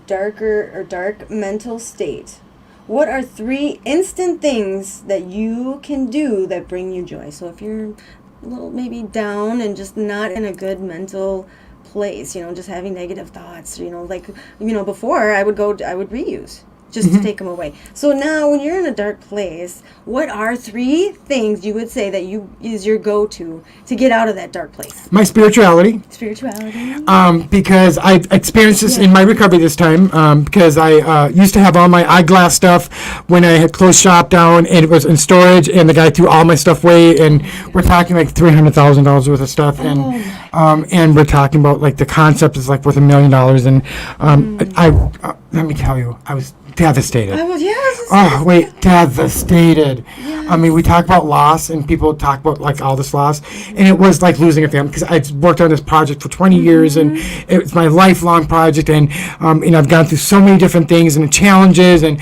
dark mental state, what are 3 instant things that you can do that bring you joy? So if you're a little maybe down and just not in a good mental place, you know, just having negative thoughts, you know, like, you know, before I would reuse just to take them away. So now when you're in a dark place, what are 3 things you would say that is your go-to to get out of that dark place? My spirituality. Because I've experienced this in my recovery this time, because I used to have all my eyeglass stuff when I had closed shop down, and it was in storage, and the guy threw all my stuff away, and we're talking like $300,000 worth of stuff, and we're talking about like the concept is like worth $1 million, and I let me tell you, I was devastated. Devastated. Yes. I mean, we talk about loss, and people talk about like all this loss, and it was like losing a family, because I worked on this project for 20 years, and it's my lifelong project, and I've gone through so many different things and challenges, and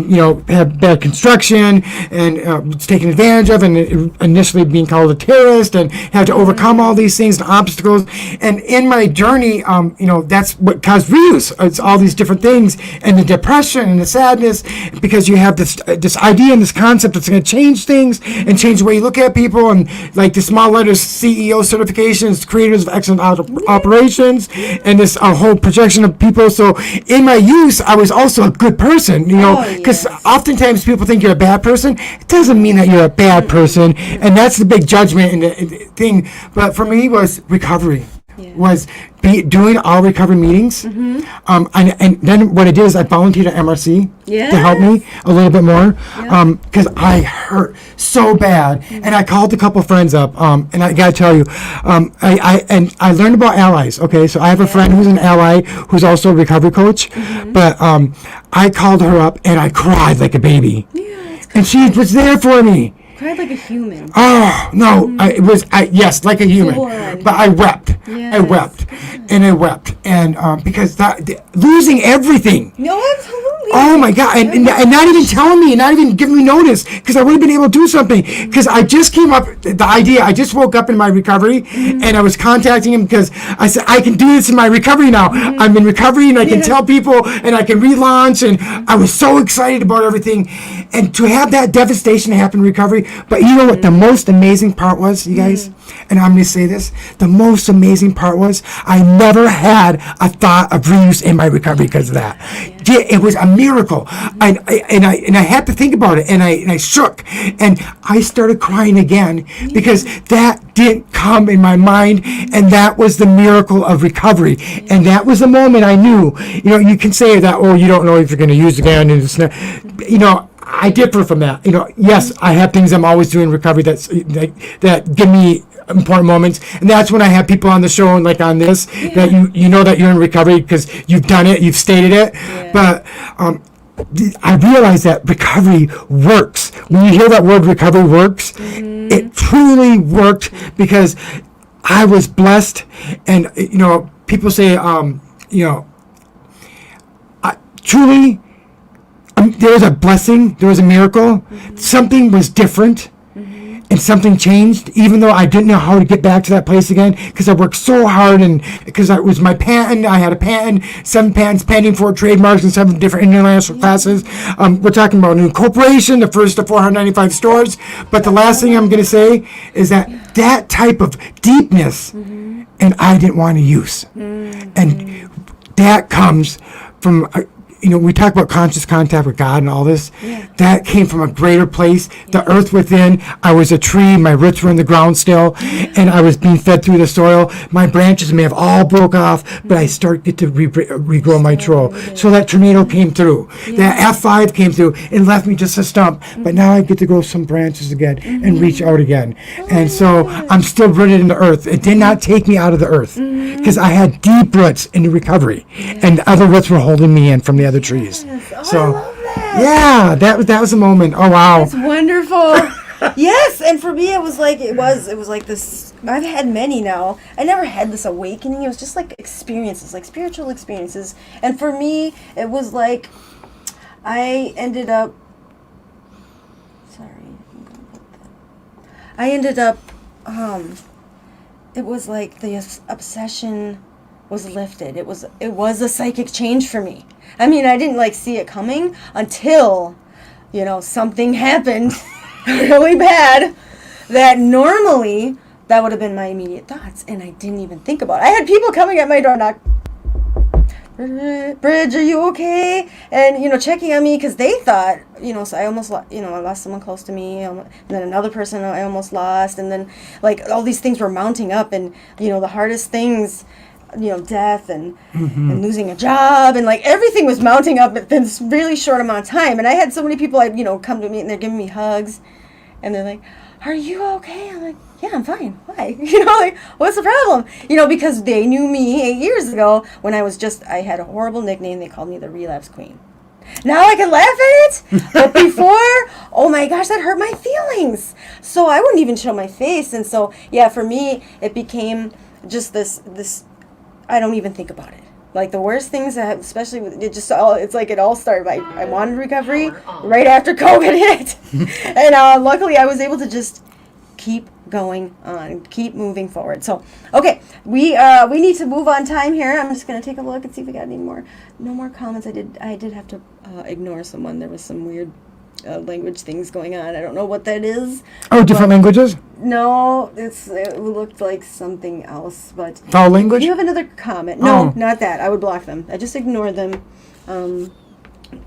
you know, had bad construction, and was taken advantage of, and initially being called a terrorist, and had to overcome all these things and obstacles. And in my journey, you know, that's what caused reuse. It's all these different things, and the depression and the sadness, because you have this idea and this concept that's going to change things and change the way you look at people, and like the small letters CEO certifications, creators of excellent operations, and this whole projection of people. So in my use, I was also a good person, you know, because oftentimes people think you're a bad person. It doesn't mean that you're a bad person, and that's the big judgment and the thing. But for me, was recovery. Was doing all recovery meetings, and then what I did is I volunteered at MRC to help me a little bit more, because I hurt so bad, and I called a couple friends up, and I gotta tell you, I learned about allies. Okay, so I have a friend who's an ally who's also a recovery coach, but I called her up and I cried like a baby, and she was there for me. Cried like a human. Oh no! Yes, like a human. But I wept. Yes. I wept, and I wept, and because losing everything. No, absolutely. Oh my God! And not even telling me, and not even giving me notice, because I would have been able to do something. Because I just came up the idea. I just woke up in my recovery, and I was contacting him because I said I can do this in my recovery now. I'm in recovery, and I can tell people, and I can relaunch, and I was so excited about everything, and to have that devastation happen in recovery. But you know what the most amazing part was, you guys? And I'm going to say this. The most amazing part was I never had a thought of reuse in my recovery because of that. It was a miracle. And I had to think about it, and I shook. And I started crying again because that didn't come in my mind, and that was the miracle of recovery. And that was the moment I knew, you know, you can say that, oh, you don't know if you're going to use again, and it's not, you know, I differ from that. You know, yes, I have things I'm always doing in recovery that give me important moments, and that's when I have people on the show and like on this that you know that you're in recovery because you've done it, you've stated it. But I realized that recovery works. When you hear that word recovery works, it truly worked because I was blessed. And, people say, truly, there was a blessing, there was a miracle. Something was different. And something changed, even though I didn't know how to get back to that place again, because I worked so hard, and because it was my patent, I had a patent, 7 patents pending, 4 trademarks, and 7 different international classes. We're talking about a new corporation, the first of 495 stores. But the last thing I'm going to say is that type of deepness, and I didn't want to use. And that comes from... we talk about conscious contact with God and all this. Yeah. That came from a greater place. The earth within. I was a tree. My roots were in the ground still, and I was being fed through the soil. My branches may have all broke off, but I get to regrow my tree. So that tornado came through. That F5 came through and left me just a stump. But now I get to grow some branches again and reach out again. And so I'm still rooted in the earth. It did not take me out of the earth because I had deep roots in recovery, and the other roots were holding me in from the other trees. So, I love that. Yeah, that was a moment. Oh wow, it's wonderful. Yes, and for me it was like this. I've had many now. I never had this awakening. It was just like experiences, like spiritual experiences. And for me, it was like I ended up. It was like the obsession was lifted. It was a psychic change for me. I mean, I didn't see it coming until, something happened really bad that normally that would have been my immediate thoughts, and I didn't even think about it. I had people coming at my door, knock, Bridge, are you okay? And, checking on me because they thought, so I almost, I lost someone close to me, and then another person I almost lost, and then, all these things were mounting up, and, the hardest things, death and losing a job, and everything was mounting up in this really short amount of time. And I had so many people, come to me and they're giving me hugs, and they're like, "Are you okay?" I'm like, "Yeah, I'm fine. Why?" What's the problem? Because they knew me 8 years ago when I had a horrible nickname. They called me the Relapse Queen. Now I can laugh at it, but before, oh my gosh, that hurt my feelings. So I wouldn't even show my face. And so, yeah, for me, it became just this. I don't even think about it. The worst things, especially with it, it all started. I wanted recovery right after COVID hit, and luckily I was able to just keep going on, keep moving forward. So, okay, we need to move on time here. I'm just gonna take a look and see if we got no more comments. I did have to ignore someone. There was some weird language things going on. I don't know what that is. Oh, different languages? No, it looked like something else. But foul language? Do you have another comment? No, not that. I would block them. I just ignore them.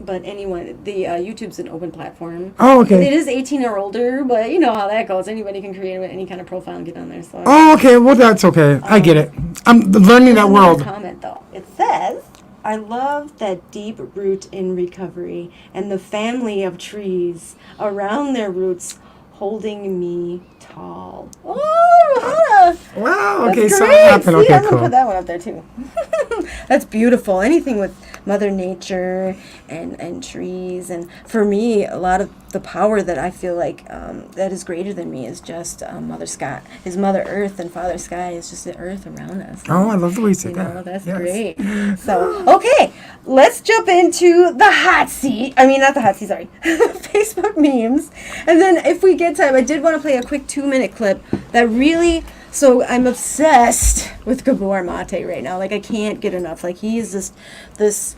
But anyway, the YouTube's an open platform. Oh, okay. It is 18 or older, but you know how that goes. Anybody can create any kind of profile and get on there. So. Oh, okay. Well, that's okay. I get it. I'm learning that world. Comment though. It says, "I love that deep root in recovery and the family of trees around their roots holding me tall." Oh, Muhannah! Wow, okay, that's so great. happened. Okay, I'm cool. gonna put that one up there too. That's beautiful. Anything with Mother Nature and trees, and for me, a lot of the power that I feel like that is greater than me is just Mother Sky, is Mother Earth, and Father Sky is just the earth around us. Oh, I love the way you said that. That's great. So, okay, let's jump into the hot seat. I mean, not the hot seat, sorry. Facebook memes. And then if we get time, I did want to play a quick 2-minute clip that really... So I'm obsessed with Gabor Mate right now. I can't get enough. He is this,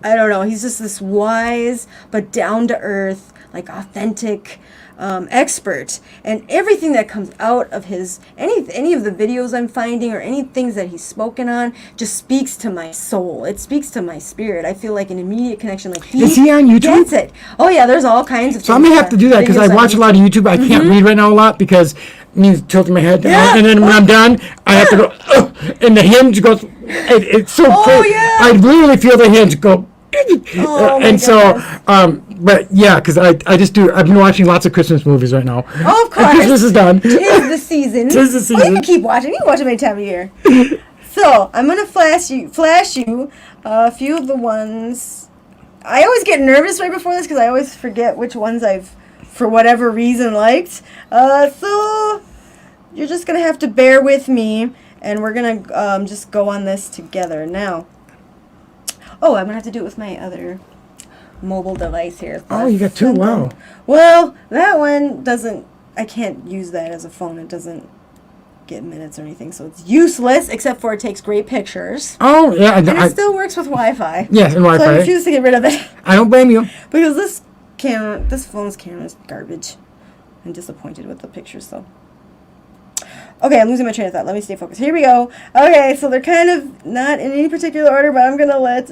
I don't know, he's just this wise but down-to-earth, authentic expert. And everything that comes out of his, any of the videos I'm finding or any things that he's spoken on just speaks to my soul. It speaks to my spirit. I feel an immediate connection. Is he on YouTube? Gets it. Oh, yeah, there's all kinds of So I'm going to have to do that because I watch a lot of YouTube. I can't read right now a lot because it means tilting my head down. And then when I'm done, I have to go, and the hinge goes, it's so cool. Yeah. I literally feel the hinge go. And so, but yeah, because I just do. I've been watching lots of Christmas movies right now. Oh, of course. And Christmas is done. Tis the season. Tis the season. Well, you can keep watching. You can watch them any time of year. So I'm gonna flash you a few of the ones I always get nervous right before this because I always forget which ones I've, for whatever reason, liked. So you're just going to have to bear with me, and we're going to just go on this together. Now, I'm going to have to do it with my other mobile device here. Oh, you got two? Wow. Well, that one doesn't, I can't use that as a phone. It doesn't get minutes or anything, so it's useless, except for it takes great pictures. Oh, yeah. And it still works with Wi-Fi. Yes, and Wi-Fi. So I refuse to get rid of it. I don't blame you. Because this phone's camera is garbage. I'm disappointed with the pictures, so. Okay, I'm losing my train of thought. Let me stay focused. Here we go. Okay, so they're kind of not in any particular order, but I'm going to let,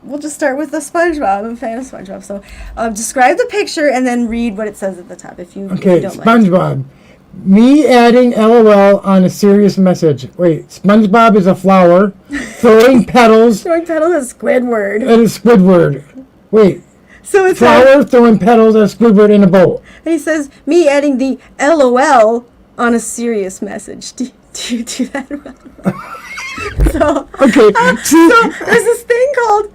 we'll just start with the SpongeBob. I'm a fan of SpongeBob. So describe the picture and then read what it says at the top if you don't SpongeBob. Like. Me adding LOL on a serious message. Wait, SpongeBob is a flower, throwing petals. Throwing petals is Squidward. And a Squidward. Wait. So it's flower throwing petals and a Squidward in a boat. And he says, me adding the LOL on a serious message. Do you do that? So, so there's this thing called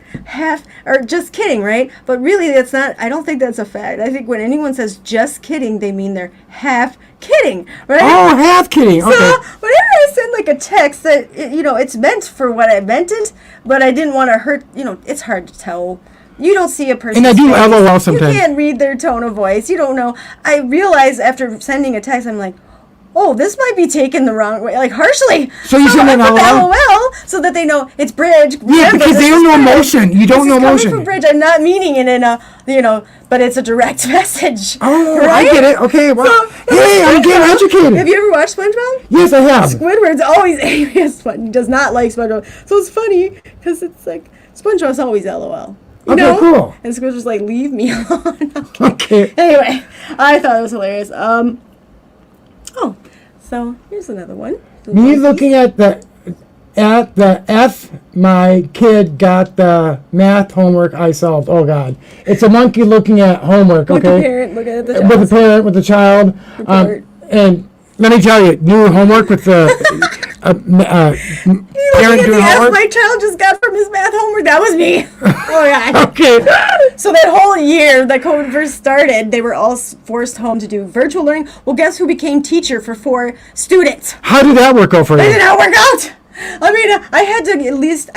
just kidding, right? But really that's not, I don't think that's a fact. I think when anyone says just kidding, they mean they're half kidding, right? Oh, half kidding. Okay. So whenever I send like a text that, it's meant for what I meant it, but I didn't want to hurt, it's hard to tell. You don't see a person. And I do LOL sometimes. You can't read their tone of voice. You don't know. I realize after sending a text, I'm like, oh, this might be taken the wrong way, like harshly. So you send an LOL so that they know it's Bridge. Yeah, because they don't know emotion. You don't know emotion. From Bridge, I'm not meaning it in a, but it's a direct message. Oh, right? I get it. Okay, well, hey, I'm getting educated. Have you ever watched SpongeBob? Yes, I have. Squidward's always angry at SpongeBob. He does not like SpongeBob. So it's funny because it's like SpongeBob's always LOL. Okay, cool. And Squidward's like, leave me alone. Okay. Anyway, I thought it was hilarious. So here's another one. Me looking at the F, my kid got the math homework I solved. Oh God, it's a monkey looking at homework. With Okay, the parent looking at the child. With the parent, with the child. And let me tell you, new homework with the parent doing homework. My child just got from his math homework. That was me. Oh God. Okay. So that whole year that COVID first started, they were all forced home to do virtual learning. Well, guess who became teacher for 4 students? How did that work out for you? It did not work out. I mean, I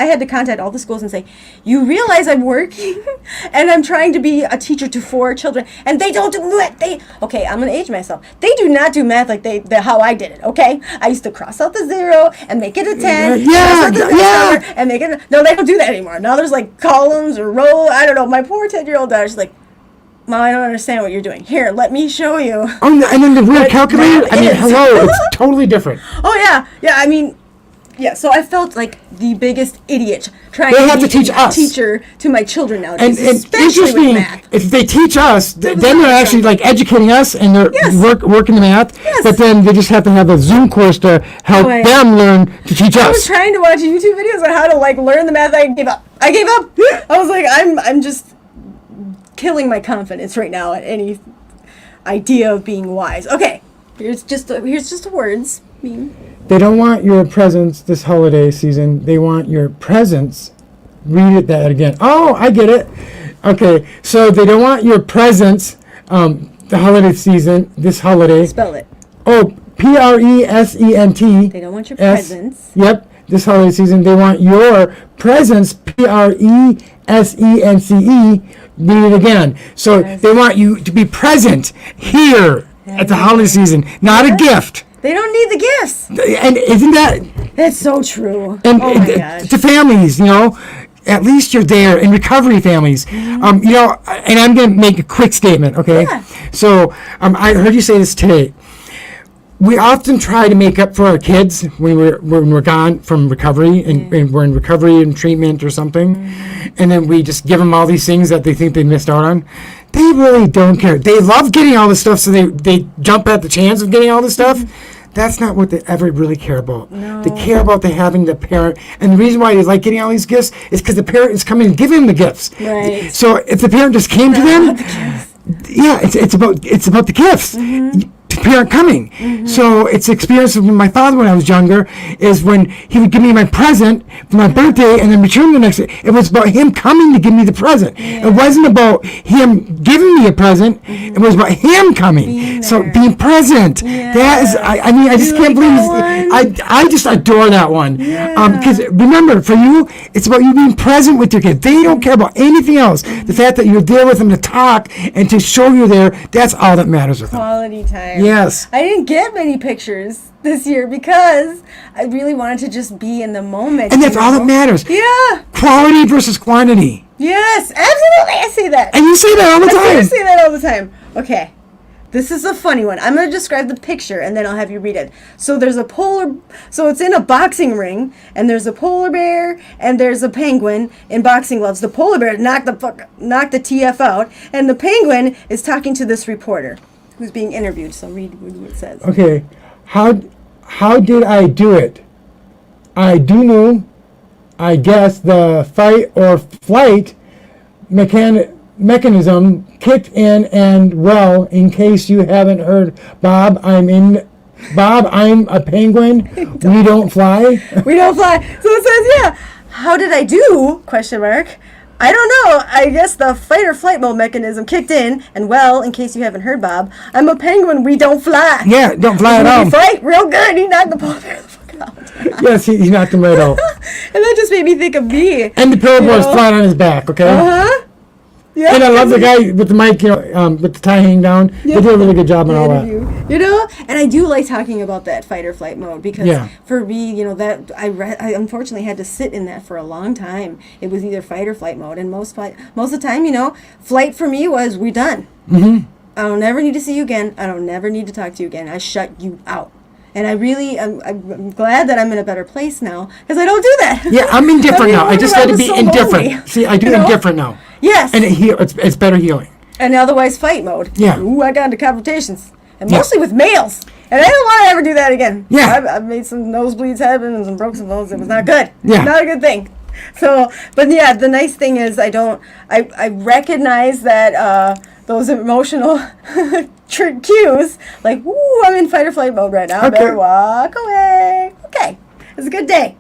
had to contact all the schools and say, you realize I'm working and I'm trying to be a teacher to 4 children, and they don't do it. Okay, I'm going to age myself. They do not do math like how I did it, okay? I used to cross out the 0 and make it a 10. Yeah. And make it, no, they don't do that anymore. Now there's like columns or rows. I don't know. My poor 10-year-old daughter's like, Mom, I don't understand what you're doing. Here, let me show you. Oh, and then the real calculator? I mean, hello, it's totally different. Oh, yeah. Yeah, I mean, yeah, so I felt like the biggest idiot trying to teach us. Teacher to my children nowadays, and especially with math. If they teach us, then they're actually like educating us and they're working the math. Yes. But then they just have to have a Zoom course to help them learn to teach us. I was trying to watch YouTube videos on how to like learn the math. I gave up. I was like, I'm just killing my confidence right now at any idea of being wise. Okay, here's just the words. They don't want your presents this holiday season. They want your presents. Read that again. Oh, I get it. Okay, so they don't want your presents the holiday season, this holiday. Spell it. Oh, Present. They don't want your presents. Yep, this holiday season. They want your presents, Presence. Read it again. So they want you to be present here at the holiday season, not a gift. They don't need the gifts. And isn't that... That's so true. And oh my gosh. To families, at least you're there, in recovery families. And I'm going to make a quick statement, okay? Yeah. So I heard you say this today. We often try to make up for our kids when we're gone from recovery and we're in recovery and treatment or something. And then we just give them all these things that they think they missed out on. They really don't care. They love getting all this stuff, so they jump at the chance of getting all this stuff. That's not what they ever really care about. No. They care about having the parent. And the reason why they like getting all these gifts is because the parent is coming and giving them the gifts. Right. So if the parent just came to them, yeah, it's about the gifts. parent coming. So it's experience with my father when I was younger is when he would give me my present for my birthday and then return the next day. It was about him coming to give me the present. It wasn't about him giving me a present. It was about him coming. So being present. That is, I mean, I just can't believe I just adore that one. Because remember, for you, it's about you being present with your kid. They don't care about anything else. The fact that you're there with them to talk and to show you're there, that's all that matters with them. Quality time. Yes. I didn't get many pictures this year because I really wanted to just be in the moment. And that's all that matters. Yeah. Quality versus quantity. Yes, absolutely. I say that. And you say that all the time. I say that all the time. Okay. This is a funny one. I'm going to describe the picture and then I'll have you read it. So there's a so it's in a boxing ring and there's a polar bear and there's a penguin in boxing gloves. The polar bear knocked the TF out and the penguin is talking to this reporter who's being interviewed. So read what it says. Okay. How did I do it? I do know, I guess the fight or flight mechanism kicked in, and well, in case you haven't heard, Bob, I'm a penguin. We don't fly. We don't fly. So it says, yeah. How did I do? Question mark. I don't know. I guess the fight or flight mode mechanism kicked in, and well, in case you haven't heard, Bob, I'm a penguin. We don't fly. Yeah, don't fly at all. We fight real good. He knocked the polar bear the fuck out. Yes, he knocked him right out. And that just made me think of me. And the polar bear's flat on his back. Okay. Uh-huh. Yeah. And I love the guy with the mic, with the tie hanging down. Yeah. They do a really good job on all that. And I do like talking about that fight or flight mode because for me, that I unfortunately had to sit in that for a long time. It was either fight or flight mode, and most of the time, flight for me was we done. Mm-hmm. I don't never need to see you again. I don't never need to talk to you again. I shut you out. And I'm glad that I'm in a better place now because I don't do that. Yeah, I'm indifferent now. I just had to be indifferent. Lonely. See, I do indifferent now. Yes. And it's better healing. And otherwise fight mode. Yeah. Ooh, I got into confrontations. And mostly with males. And I don't want to ever do that again. Yeah. I've made some nosebleeds happen and some broke some bones. It was not good. Yeah. Not a good thing. So, but yeah, the nice thing is I recognize that those emotional cues, like, ooh, I'm in fight or flight mode right now. I better walk away. Okay. It's a good day.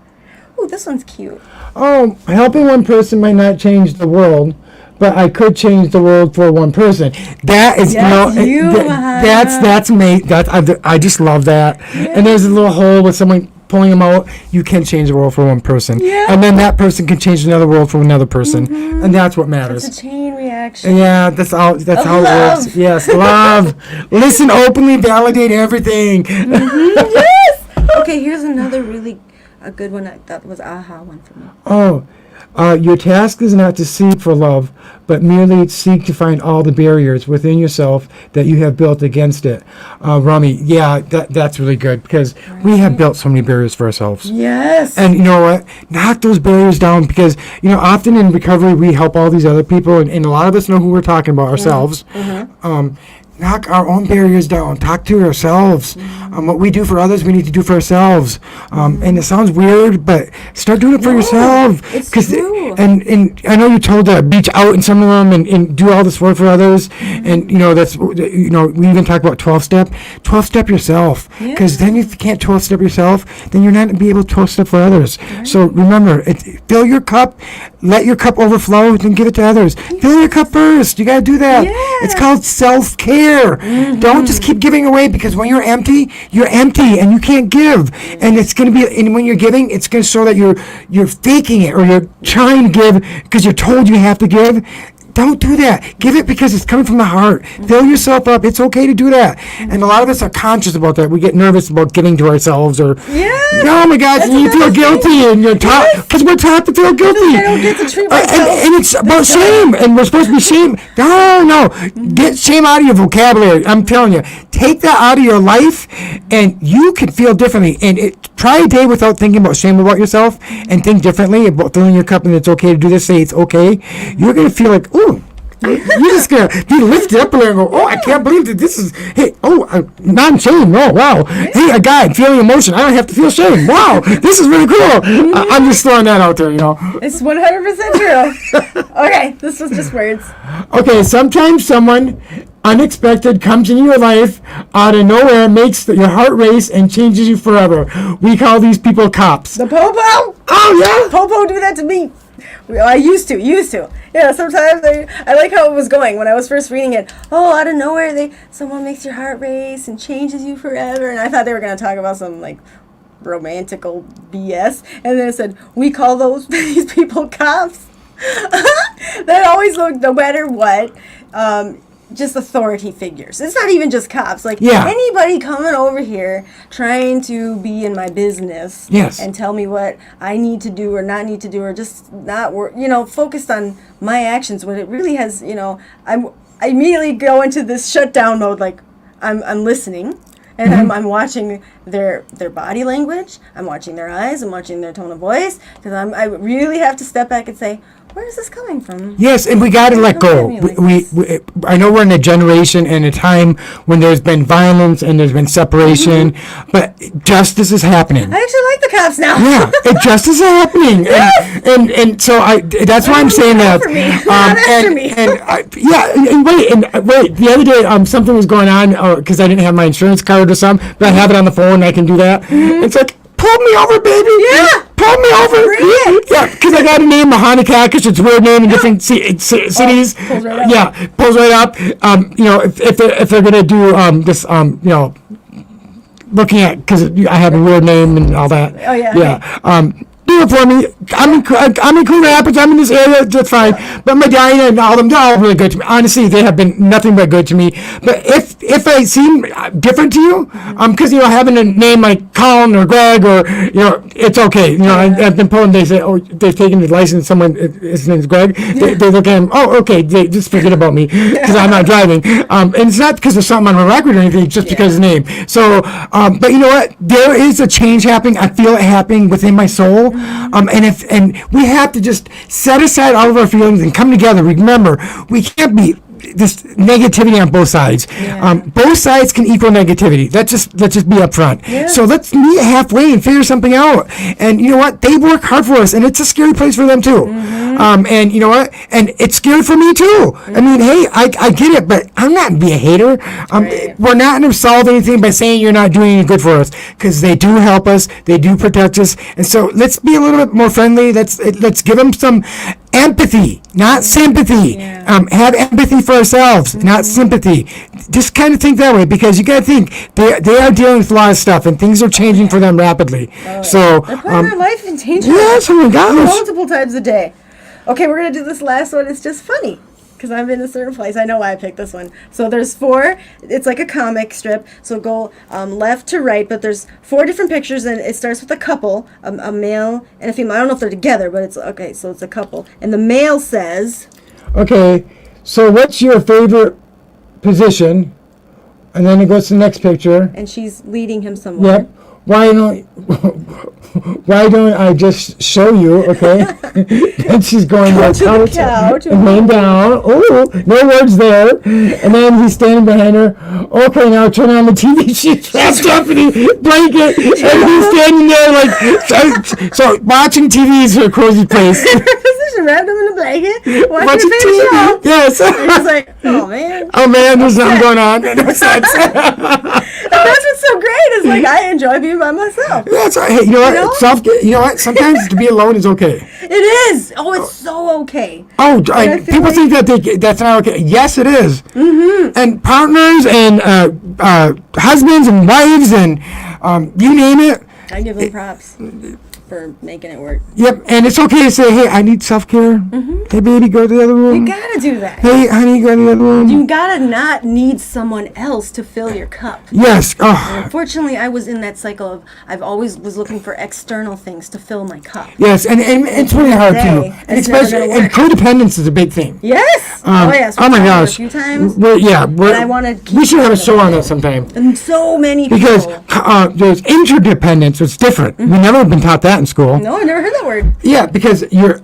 Ooh, this one's cute. Oh, helping one person might not change the world, but I could change the world for one person. That is, that's me. I just love that. Yeah. And there's a little hole with someone pulling them out. You can change the world for one person. Yeah. And then that person can change another world for another person. Mm-hmm. And that's what matters. It's a chain reaction. Yeah, that's how it works. Yes, love. Listen openly, validate everything. Mm-hmm. Yes. Okay, here's another a good one that was aha one for me. Oh, your task is not to seek for love, but merely seek to find all the barriers within yourself that you have built against it. Rami, that's really good because we have built so many barriers for ourselves. Yes. And you know what? Knock those barriers down because, often in recovery we help all these other people and a lot of us know who we're talking about ourselves. Mm-hmm. Knock our own barriers down. Talk to ourselves. What we do for others, we need to do for ourselves. And it sounds weird, but start doing it for yourself. It's true. And I know you're told to reach out in some of them and do all this work for others. And that's we even talk about 12-step. 12-step yourself, because then if you can't 12-step yourself, then you're not going to be able to 12-step for others. Right. So remember, fill your cup, let your cup overflow, then give it to others. Fill your cup first. You got to do that. Yeah. It's called self-care. Mm-hmm. Don't just keep giving away because when you're empty and you can't give. And it's going to be, and when you're giving, it's going to show that you're faking it or you're trying to give because you're told you have to give. Don't do that. Give it because it's coming from the heart. Fill yourself up. It's okay to do that. And a lot of us are conscious about that. We get nervous about giving to ourselves or, oh my God, you feel guilty and you're taught, because we're taught to feel guilty. I don't get to treat myself. And it's about shame. And we're supposed to be shame. No. Get shame out of your vocabulary. I'm telling you. Take that out of your life and you can feel differently. And try a day without thinking about shame about yourself and think differently about filling your cup and it's okay to do this. Say it's okay. You're going to feel like, ooh, you're just going to be lifted up and go, oh, I can't believe that this is, non-shame. Oh, wow. Hey, a guy feeling emotion. I don't have to feel shame. Wow, this is really cool. I'm just throwing that out there, It's 100% true. Okay, this was just words. Okay, sometimes someone unexpected comes into your life out of nowhere, makes your heart race, and changes you forever. We call these people cops. The popo? Oh, yeah. Popo do that to me. I used to. Yeah, sometimes I like how it was going when I was first reading it. Oh, out of nowhere, someone makes your heart race and changes you forever. And I thought they were going to talk about some, like, romantical BS. And then it said, we call these people cops. That always looked, no matter what, just authority figures. It's not even just cops. Like, anybody coming over here trying to be in my business and tell me what I need to do or not need to do, or just not work, focused on my actions, when it really has, I immediately go into this shutdown mode. Like, I'm listening. And I'm watching their body language. I'm watching their eyes. I'm watching their tone of voice. Because I really have to step back and say, where is this coming from? Yes, and we got to let go. We I know we're in a generation and a time when there's been violence and there's been separation, but justice is happening. I actually like the cops now. Yeah, justice is happening. Yes. And so that's why I'm saying that. Wait, the other day something was going on because I didn't have my insurance card or something, but I have it on the phone and I can do that. It's like, pull me over, baby. Yeah. Pull me over. Bring it. Yeah, because I got a name, Muhannah, Kakish. It's a weird name in different cities. Pulls right up. Yeah, pulls right up. If they're gonna do this, looking at, because I have a weird name and all that. Oh yeah. Yeah. Do it for me. I'm in Cool Rapids. I'm in this area. That's fine. But Medina and all of them, they're all really good to me. Honestly, they have been nothing but good to me. But if I seem different to you, because having a name like Colin or Greg or it's okay. I've been pulling. They say, oh, they've taken the license. Someone, his name's Greg. They look at him. Oh, okay. They just forget about me because I'm not driving. And it's not because there's something on my record or anything. It's just because of his name. So, but you know what? There is a change happening. I feel it happening within my soul. And we have to just set aside all of our feelings and come together. Remember, we can't be this negativity on both sides. Yeah. Both sides can equal negativity. Let's just be upfront. Yeah. So let's meet halfway and figure something out. And you know what? They work hard for us, and it's a scary place for them too. And you know what? And it's scary for me too. I mean, hey, I get it, but I'm not be a hater. We're not going to solve anything by saying you're not doing any good for us, because they do help us. They do protect us. And so let's be a little bit more friendly. Let's give them some empathy, not sympathy. Have empathy for ourselves, not sympathy. Just kind of think that way, because you got to think they are dealing with a lot of stuff, and things are changing for them rapidly. So they're putting their life in danger. Yes, oh my gosh. Multiple times a day. Okay, we're gonna do this last one. It's just funny because I'm in a certain place. I know why I picked this one. So there's 4. It's like a comic strip. So go left to right, but there's 4 different pictures, and it starts with a couple, a male and a female. I don't know if they're together, but it's okay. So it's a couple, and the male says, "Okay, so what's your favorite position?" And then it goes to the next picture, and she's leading him somewhere. Yep. Why don't I just show you, okay? And she's going to the couch and laying down. Oh, no words there. And then he's standing behind her. Okay, now turn on the TV. She's wrapped up in a blanket, and he's standing there like, so watching TV is her cozy place. She wrapped him in a blanket, watching a favorite show. Yes. And he's like, oh man. Oh man, there's something going on. That's what's so great, is like, I enjoy being by myself. That's right. Hey, you know what? You know what? Sometimes to be alone is okay. It is. Oh, it's so okay. Oh, people think that that's not okay. Yes, it is. And partners and husbands and wives and you name it. I give them props for making it work. Yep, and it's okay to say, hey, I need self-care. Hey, baby, go to the other room. You gotta do that. Hey, honey, go to the other room. You gotta not need someone else to fill your cup. Yes. And unfortunately, I was in that cycle of, I've always was looking for external things to fill my cup. Yes, and it's really hard too. And especially, and codependence is a big thing. Yes. Yes. Oh my gosh. A few times. We should have a show on that sometime. And so many people. Because there's interdependence. It's different. We never been taught that in school. No, I never heard that word. Yeah, because you're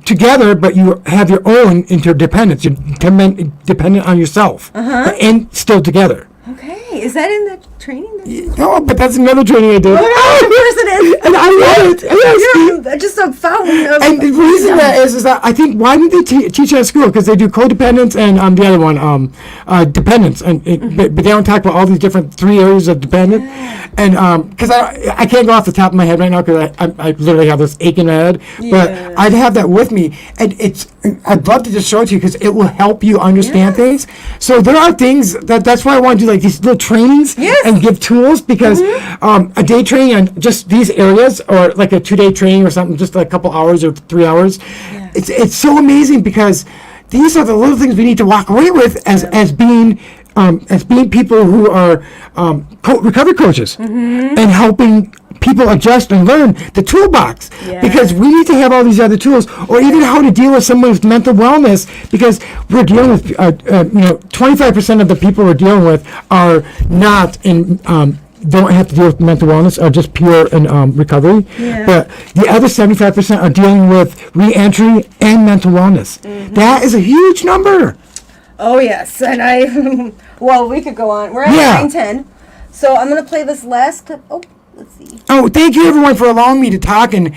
together, but you have your own interdependence. You're dependent on yourself, and still together. Okay, is that in the training? No, but that's another training I did. Oh, of course it is. And I love it. Yes. You're just a fountain of. And the reason that is that I think why didn't they teach it at school? Because they do codependence and the other one dependence, and but they don't talk about all these different 3 areas of dependent. And because I can't go off the top of my head right now because I literally have this ache in my head, but I'd have that with me, and I'd love to just show it to you because it will help you understand things. So there are things that's why I want to do like these little trainings and give tools because a day training on just these areas or like a 2-day training or something, just like a couple hours or 3 hours, it's so amazing because these are the little things we need to walk away with as being people who are recovery coaches and helping people adjust and learn the toolbox because we need to have all these other tools or even how to deal with someone with mental wellness because we're dealing with 25% of the people we're dealing with are not in don't have to deal with mental wellness are just pure in recovery but the other 75% are dealing with re-entry and mental wellness. That is a huge number. Oh yes, and well, we could go on. We're at 9:10, so I'm gonna play this last clip. Oh, let's see. Oh, thank you everyone for allowing me to talk. And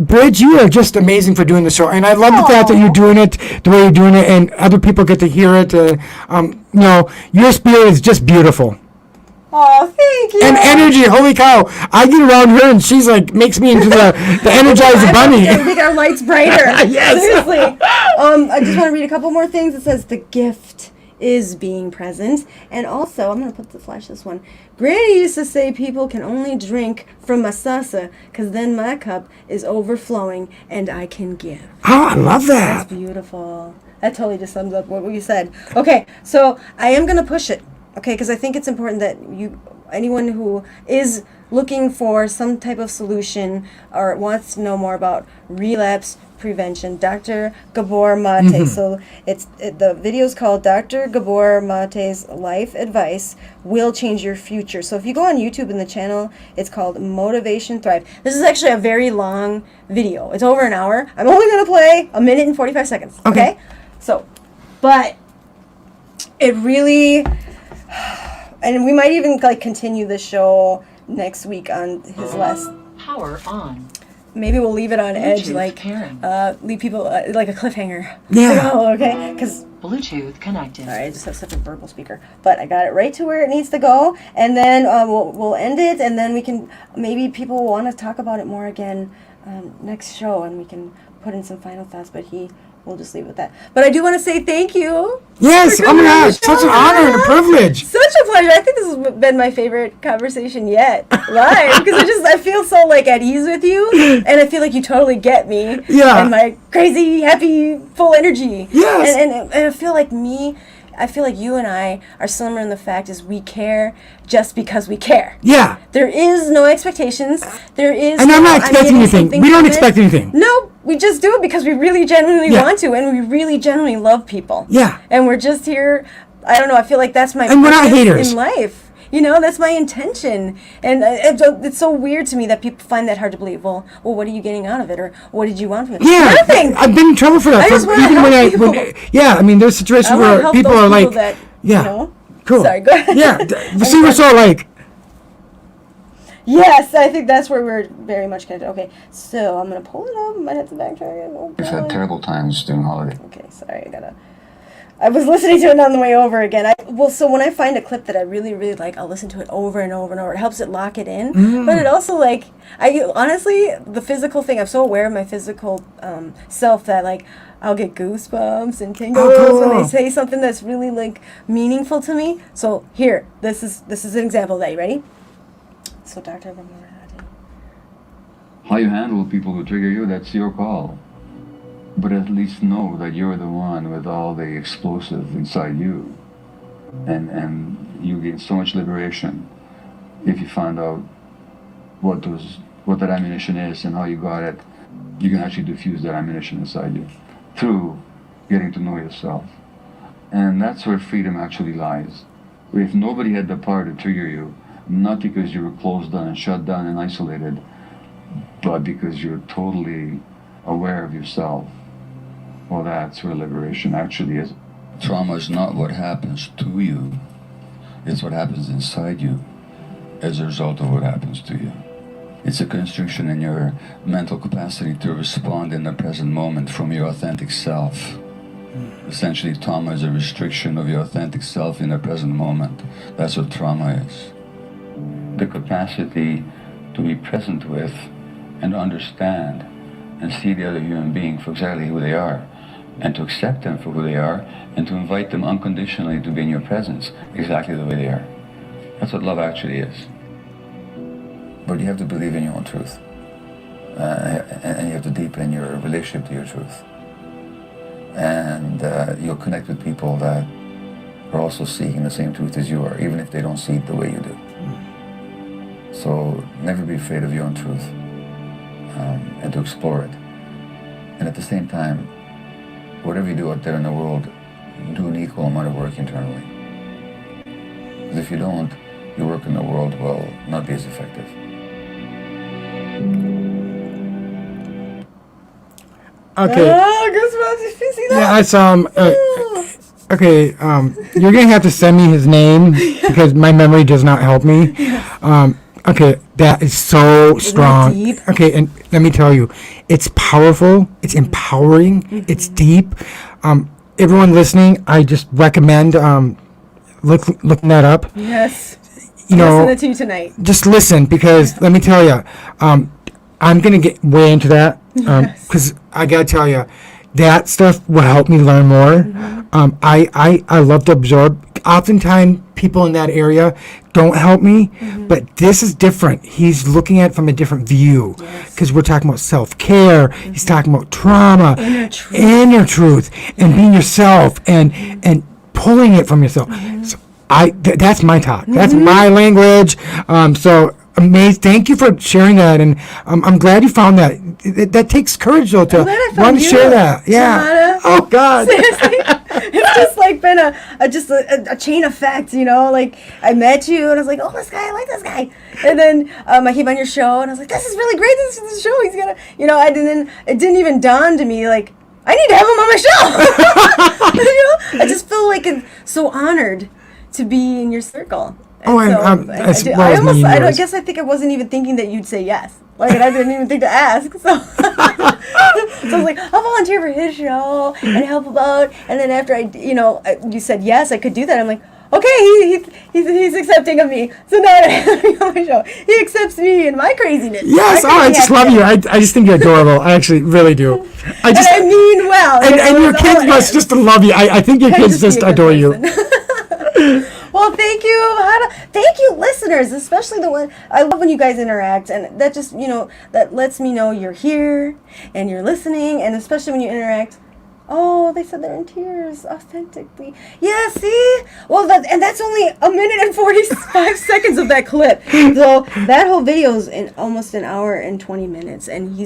Bridge, you are just amazing for doing the show, and I love the fact that you're doing it the way you're doing it, and other people get to hear it. Your spirit is just beautiful. Oh, thank you. And energy, holy cow! I get around her, and she's like makes me into the Energizer Bunny. I make our lights brighter. Yes. Seriously. I just want to read a couple more things. It says the gift is being present, and also I'm gonna flash this one. Granny used to say people can only drink from my sasa because then my cup is overflowing and I can give. Oh, I love that. That's beautiful. That totally just sums up what we said. Okay, so I am gonna push it. Okay, because I think it's important that anyone who is looking for some type of solution or wants to know more about relapse prevention, Dr. Gabor Mate. So the video is called Dr. Gabor Mate's Life Advice Will Change Your Future. So if you go on YouTube in the channel, it's called Motivation Thrive. This is actually a very long video. It's over an hour. I'm only going to play 1 minute and 45 seconds. Okay? So, but it really... And we might even continue the show next week on his last power on. Maybe we'll leave it on Bluetooth edge, leave people like a cliffhanger. Yeah. Oh, okay. Because Bluetooth connected. Sorry, I just have such a verbal speaker, but I got it right to where it needs to go, and then we'll end it, and then we can maybe people will want to talk about it more again next show, and we can put in some final thoughts. But we'll just leave it with that. But I do want to say thank you. Yes, oh my gosh, such an honor and a privilege. Such a pleasure. I think this has been my favorite conversation yet, live, because I feel so at ease with you, and I feel like you totally get me. Yeah. And my crazy, happy, full energy. Yes. And I feel like you and I are similar in the fact is we care just because we care. Yeah. There is no expectations. There is. And I'm not expecting anything. We don't expect anything. No, we just do it because we really genuinely want to, and we really genuinely love people. Yeah. And we're just here. I don't know. I feel like that's my and we're not purpose haters in life. That's my intention. And it's so weird to me that people find that hard to believe. Well, what are you getting out of it? Or what did you want from it? Yeah. Nothing. I've been in trouble for that. I just want to help people. There's situations where people are like, cool. Sorry, go ahead. Yeah. See, we're so like. Yes, I think that's where we're very much connected. Okay, so I'm going to pull it up. I might have to backtrack. We've had terrible times during holiday. Okay, sorry, I was listening to it on the way over again. So when I find a clip that I really, really like, I'll listen to it over and over and over. It helps it lock it in. But it also, honestly, the physical thing, I'm so aware of my physical self that, I'll get goosebumps and tingles when they say something that's really, meaningful to me. So here, this is an example of that. You ready? So Dr. How you handle people who trigger you, that's your call. But at least know that you're the one with all the explosive inside you. And you gain so much liberation if you find out what that ammunition is and how you got it. You can actually diffuse that ammunition inside you through getting to know yourself. And that's where freedom actually lies. If nobody had the power to trigger you, not because you were closed down and shut down and isolated, but because you're totally aware of yourself, well, that's where liberation actually is. Trauma is not what happens to you. It's what happens inside you as a result of what happens to you. It's a constriction in your mental capacity to respond in the present moment from your authentic self. Essentially, trauma is a restriction of your authentic self in the present moment. That's what trauma is. The capacity to be present with and understand and see the other human being for exactly who they are, and to accept them for who they are, and to invite them unconditionally to be in your presence exactly the way they are. That's what love actually is. But you have to believe in your own truth, and you have to deepen your relationship to your truth. And you'll connect with people that are also seeking the same truth as you are, even if they don't see it the way you do. So never be afraid of your own truth, and to explore it. And at the same time, whatever you do out there in the world, do an equal amount of work internally. Because if you don't, your work in the world will not be as effective. Okay. Oh, goosebumps! You see that? Yeah, I okay, you're gonna have to send me his name because my memory does not help me. Okay, that is so strong. deep? Okay, and let me tell you, it's powerful, it's empowering, it's deep. Everyone listening, I just recommend looking that up. Yes. You know, Listen to you tonight. just listen because let me tell you, I'm gonna get way into that because I gotta tell you, that stuff will help me learn more. I love to absorb. Oftentimes, people in that area don't help me, but this is different. He's looking at it from a different view because we're talking about self-care. He's talking about trauma, inner truth, and being yourself, and pulling it from yourself. So that's my talk. That's my language. So amazing. Thank you for sharing that, and I'm glad you found that. That takes courage, though, to glad I found want to you, share that. Yeah. Muhannah. Oh God. Seriously, it's just like been a chain effect, you know. Like I met you, and I was like, oh, this guy, I like this guy. And then I came on your show, and I was like, this is really great. This show, he's gonna, you know. It didn't even dawn to me like I need to have him on my show. You know, I just feel like so honored to be in your circle. And I guess I think I wasn't even thinking that you'd say yes. Like, and I didn't even think to ask. So, so I was like, I'll volunteer for his show and help out. And then after you said yes, I could do that. I'm like, okay, he's accepting of me. So now I have him on my show. He accepts me and my craziness. Yes, I just love you. I just think you're adorable. I actually really do. I mean well. And your kids must just love you. I think your kids just adore you. Well, thank you, Muhannah. Thank you, listeners, especially the one. I love when you guys interact, and that just, that lets me know you're here and you're listening, and especially when you interact. Oh, they said they're in tears, authentically. Yeah, see? Well, that's only a minute and 45 seconds of that clip. So that whole video is in almost an hour and 20 minutes. And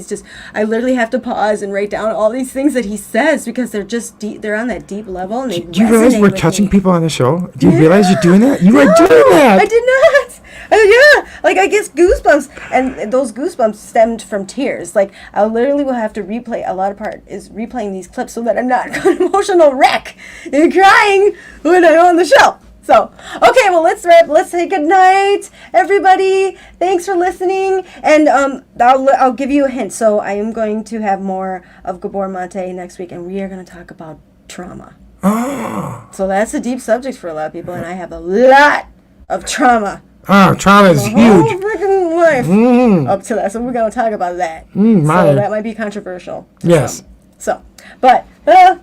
I literally have to pause and write down all these things that he says because they're just deep, they're on that deep level. And do you realize we're touching people on the show? Do you realize you're doing that? You are doing that. I did not. Yeah, like I guess goosebumps, and those goosebumps stemmed from tears. Like I literally will have to replay. A lot of part is replaying these clips so that I'm not an emotional wreck and crying when I'm on the show. So, okay, well let's wrap. Let's say good night, everybody. Thanks for listening, and I'll give you a hint. So I am going to have more of Gabor Mate next week, and we are going to talk about trauma. Oh. So that's a deep subject for a lot of people, and I have a lot of trauma. Oh, trauma is huge. Whole freaking life up to that. So we're going to talk about that. So that might be controversial. Yes. But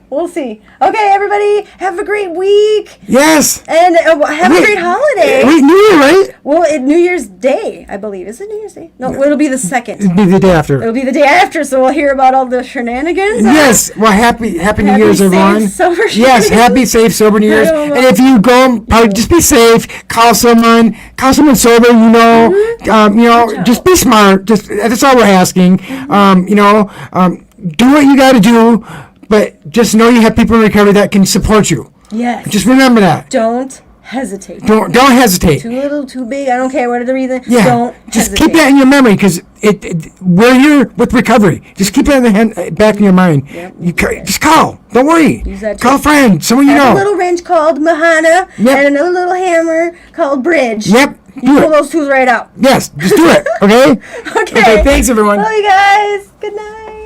we'll see. Okay, everybody, have a great week. Yes. And have a great holiday. Wait, New Year, right? Well, New Year's Day, I believe. Is it New Year's Day? No, it'll be the 2nd. It'll be the day after. It'll be the day after, so we'll hear about all the shenanigans. Yes. Well, happy New Year's, everyone. Sober yes, happy, safe, sober New Year's. And if you go, probably just be safe. Call someone sober. Just be smart. That's all we're asking. Do what you got to do, but just know you have people in recovery that can support you. Yes. Just remember that. Don't hesitate. Don't hesitate. Too little, too big. I don't care what the reason. Yeah. Don't just hesitate. keep that in your memory because we're here with recovery. Just keep that in the back in your mind. Yep. Just call. Don't worry. Use that call a friend. Someone you know. A little wrench called Muhannah and another little hammer called Bridge. Yep. You Do pull it. those tooth right out. Yes, just do it. Okay. Okay. Okay. Thanks, everyone. Love you guys. Good night.